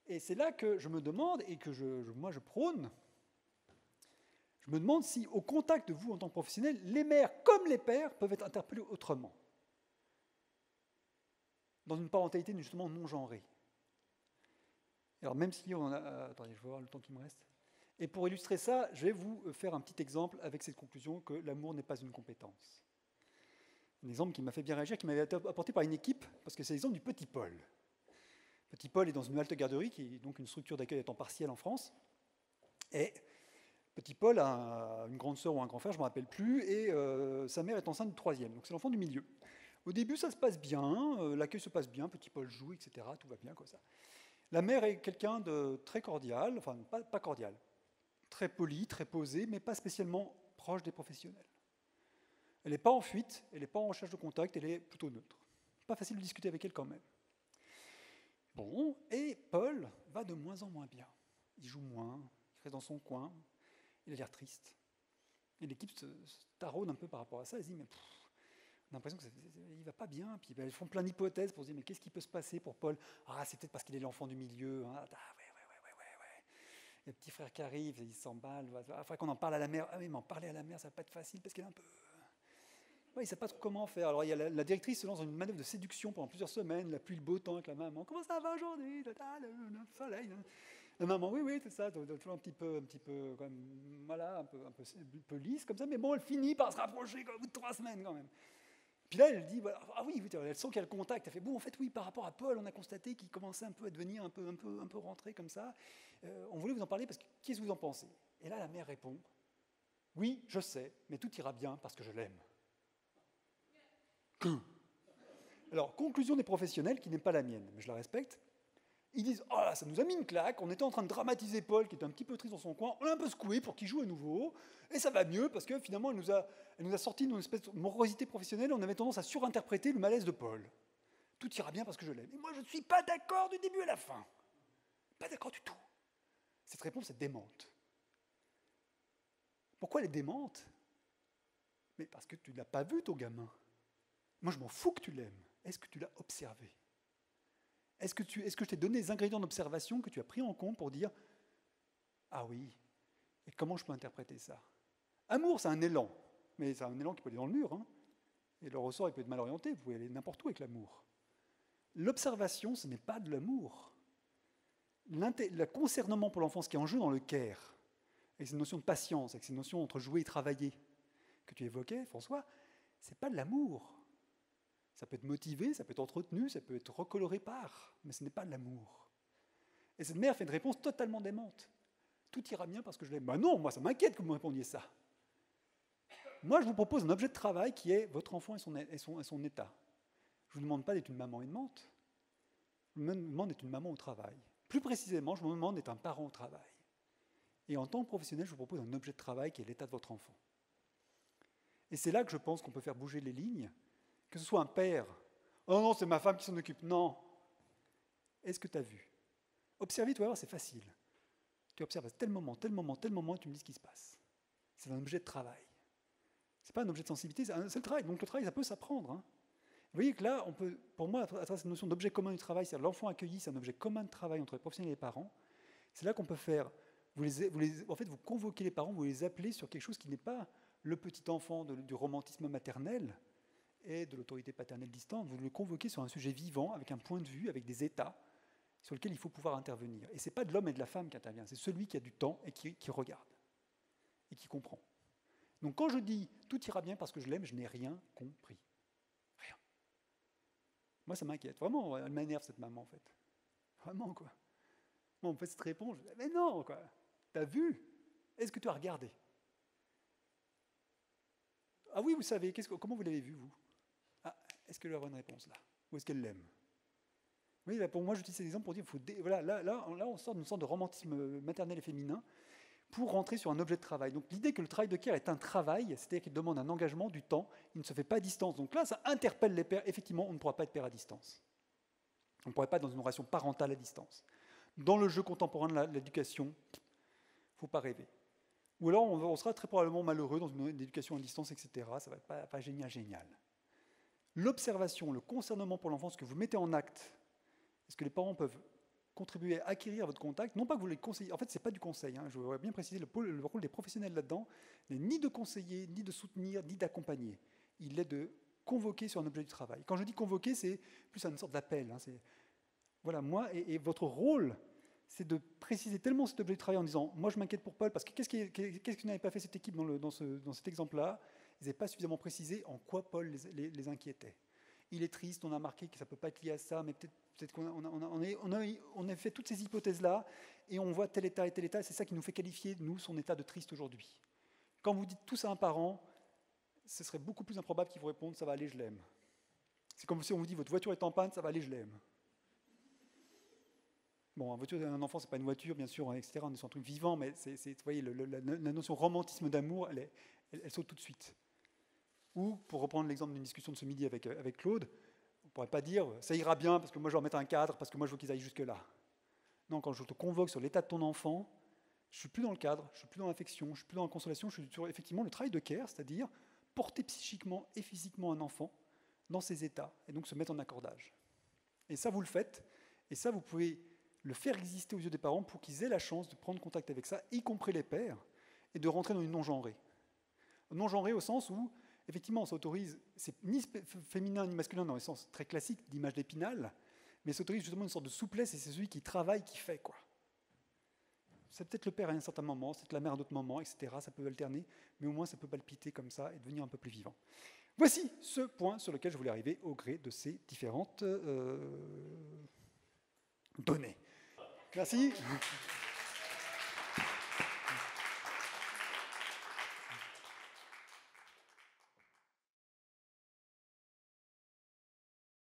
Et c'est là que je me demande, et que moi je prône, je me demande si, au contact de vous en tant que professionnel, les mères comme les pères peuvent être interpellés autrement, dans une parentalité justement non genrée. Alors même si on a... attendez, je vais voir le temps qui me reste. Et pour illustrer ça, je vais vous faire un petit exemple avec cette conclusion que l'amour n'est pas une compétence. Un exemple qui m'a fait bien réagir, qui m'avait été apporté par une équipe, parce que c'est l'exemple du Petit Paul. Petit Paul est dans une halte garderie, qui est donc une structure d'accueil à temps partiel en France. Et Petit Paul a une grande sœur ou un grand frère, je ne me rappelle plus, et sa mère est enceinte du 3e, donc c'est l'enfant du milieu. Au début, ça se passe bien, l'accueil se passe bien, Petit Paul joue, etc., tout va bien comme ça. La mère est quelqu'un de très cordial, enfin pas cordial, très poli, très posé, mais pas spécialement proche des professionnels. Elle n'est pas en fuite, elle n'est pas en recherche de contact, elle est plutôt neutre. Pas facile de discuter avec elle quand même. Bon, et Paul va de moins en moins bien. Il joue moins, il reste dans son coin, il a l'air triste. Et l'équipe se taraude un peu par rapport à ça, elle se dit, mais on a l'impression qu'il ne va pas bien. Puis elles font plein d'hypothèses pour se dire, mais qu'est-ce qui peut se passer pour Paul? Ah, c'est peut-être parce qu'il est l'enfant du milieu. Hein. Ah, ouais. Il y a le petit frère qui arrive, il s'emballe. Il faudrait qu'on en parle à la mère. Ah oui, mais en parler à la mère, ça ne va pas être facile parce qu'elle est un peu... Ouais, il ne sait pas trop comment faire. Alors il y a la directrice se lance dans une manœuvre de séduction pendant plusieurs semaines, la pluie, le beau temps avec la maman. Comment ça va aujourd'hui? Le soleil. La maman, oui, tout ça, toujours un petit peu, quand même, voilà, un peu lisse comme ça. Mais bon, elle finit par se rapprocher au bout de 3 semaines quand même. Puis là, elle dit, voilà, ah oui, elle sent qu'il y a le contact. Elle fait, bon, en fait, oui, par rapport à Paul, on a constaté qu'il commençait un peu à devenir un peu rentré comme ça. On voulait vous en parler parce que, qu'est-ce que vous en pensez? Et là, la mère répond, oui, je sais, mais tout ira bien parce que je l'aime. Alors, conclusion des professionnels qui n'est pas la mienne, mais je la respecte. Ils disent, oh là, ça nous a mis une claque, on était en train de dramatiser Paul qui était un petit peu triste dans son coin, on l'a un peu secoué pour qu'il joue à nouveau, et ça va mieux parce que finalement elle nous a sorti d'une espèce de morosité professionnelle, on avait tendance à surinterpréter le malaise de Paul. Tout ira bien parce que je l'aime. Et moi je ne suis pas d'accord du début à la fin. Pas d'accord du tout. Cette réponse est démente. Pourquoi elle est démente? Mais parce que tu ne l'as pas vu ton gamin. Moi je m'en fous que tu l'aimes. Est-ce que tu l'as observé? Est-ce que je t'ai donné des ingrédients d'observation que tu as pris en compte pour dire « Ah oui, et comment je peux interpréter ça ?» Amour, c'est un élan, mais c'est un élan qui peut aller dans le mur. Hein, et le ressort, il peut être mal orienté, vous pouvez aller n'importe où avec l'amour. L'observation, ce n'est pas de l'amour. Le concernement pour l'enfance qui est en jeu dans le care, avec cette notion de patience, avec cette notion entre jouer et travailler, que tu évoquais, François, ce n'est pas de l'amour. Ça peut être motivé, ça peut être entretenu, ça peut être recoloré par, mais ce n'est pas de l'amour. Et cette mère fait une réponse totalement démente. Tout ira bien parce que je l'aime. Ben non, moi ça m'inquiète que vous me répondiez ça. Moi je vous propose un objet de travail qui est votre enfant et son état. Je ne vous demande pas d'être une maman aimante, je me demande d'être une maman au travail. Plus précisément, je me demande d'être un parent au travail. Et en tant que professionnel, je vous propose un objet de travail qui est l'état de votre enfant. Et c'est là que je pense qu'on peut faire bouger les lignes. Que ce soit un père, oh non, c'est ma femme qui s'en occupe. Non. Est-ce que tu as vu? Observer, tu vas voir, c'est facile. Tu observes à tel moment, et tu me dis ce qui se passe. C'est un objet de travail. Ce n'est pas un objet de sensibilité, c'est le travail. Donc le travail, ça peut s'apprendre. Hein. Vous voyez que là, on peut, pour moi, à travers cette notion d'objet commun du travail, c'est-à-dire l'enfant accueilli, c'est un objet commun de travail entre les professionnels et les parents, c'est là qu'on peut faire, en fait, vous convoquez les parents, vous les appelez sur quelque chose qui n'est pas le petit enfant du romantisme maternel, et de l'autorité paternelle distante, vous le convoquez sur un sujet vivant, avec un point de vue, avec des états, sur lesquels il faut pouvoir intervenir. Et ce n'est pas de l'homme et de la femme qui intervient, c'est celui qui a du temps et qui regarde, et qui comprend. Donc quand je dis « tout ira bien parce que je l'aime », je n'ai rien compris. Rien. Moi, ça m'inquiète. Vraiment, elle m'énerve, cette maman, en fait. Vraiment, quoi. Moi, on me fait cette réponse, je dis « mais non, quoi. T'as vu? Est-ce que tu as regardé ?» Ah oui, vous savez, comment vous l'avez vu, vous? Est-ce qu'elle a une réponse là? Ou est-ce qu'elle l'aime? Oui, là, pour moi, j'utilise cet exemple pour dire voilà, là, on sort d'une sorte de romantisme maternel et féminin pour rentrer sur un objet de travail. Donc l'idée que le travail de care est un travail, c'est-à-dire qu'il demande un engagement, du temps, il ne se fait pas à distance. Donc là, ça interpelle les pères. Effectivement, on ne pourra pas être père à distance. On ne pourrait pas être dans une relation parentale à distance. Dans le jeu contemporain de l'éducation, il ne faut pas rêver. Ou alors, on sera très probablement malheureux dans une éducation à distance, etc. Ça ne va être pas génial. L'observation, le concernement pour l'enfant, ce que vous mettez en acte, est-ce que les parents peuvent contribuer à acquérir votre contact? Non pas que vous les conseillez, en fait, ce n'est pas du conseil. Hein, je voudrais bien préciser le rôle des professionnels là-dedans, n'est ni de conseiller, ni de soutenir, ni d'accompagner. Il est de convoquer sur un objet du travail. Quand je dis convoquer, c'est plus une sorte d'appel. Hein, voilà, moi, et votre rôle, c'est de préciser tellement cet objet de travail en disant « moi, je m'inquiète pour Paul, parce que qu'est-ce que n'avait pas fait cette équipe dans cet exemple-là ?» Ils n'avaient pas suffisamment précisé en quoi Paul les inquiétait. Il est triste, on a marqué que ça ne peut pas être lié à ça, mais peut-être qu'on a fait toutes ces hypothèses-là, et on voit tel état, et c'est ça qui nous fait qualifier, nous, son état de triste aujourd'hui. Quand vous dites tout ça à un parent, ce serait beaucoup plus improbable qu'il vous réponde « ça va aller, je l'aime ». C'est comme si on vous dit « votre voiture est en panne, ça va aller, je l'aime ». Bon, une voiture d'un enfant, ce n'est pas une voiture, bien sûr, etc. On est sur un truc vivant, mais vous voyez, la notion romantisme d'amour, elle saute tout de suite. Ou, pour reprendre l'exemple d'une discussion de ce midi avec Claude, on ne pourrait pas dire « ça ira bien parce que moi je vais remettre un cadre, parce que moi je veux qu'ils aillent jusque-là ». Non, quand je te convoque sur l'état de ton enfant, je ne suis plus dans le cadre, je ne suis plus dans l'affection, je ne suis plus dans la consolation, je suis sur effectivement le travail de care, c'est-à-dire porter psychiquement et physiquement un enfant dans ses états, et donc se mettre en accordage. Et ça, vous le faites, et ça, vous pouvez le faire exister aux yeux des parents pour qu'ils aient la chance de prendre contact avec ça, y compris les pères, et de rentrer dans une non-genrée. Non-genrée au sens où, effectivement, on s'autorise, c'est ni féminin ni masculin dans le sens très classique d'image d'Épinal, mais s'autorise justement une sorte de souplesse, et c'est celui qui travaille qui fait, quoi. C'est peut-être le père à un certain moment, c'est peut-être la mère à d'autres moments, etc. Ça peut alterner, mais au moins ça peut palpiter comme ça et devenir un peu plus vivant. Voici ce point sur lequel je voulais arriver au gré de ces différentes données. Merci.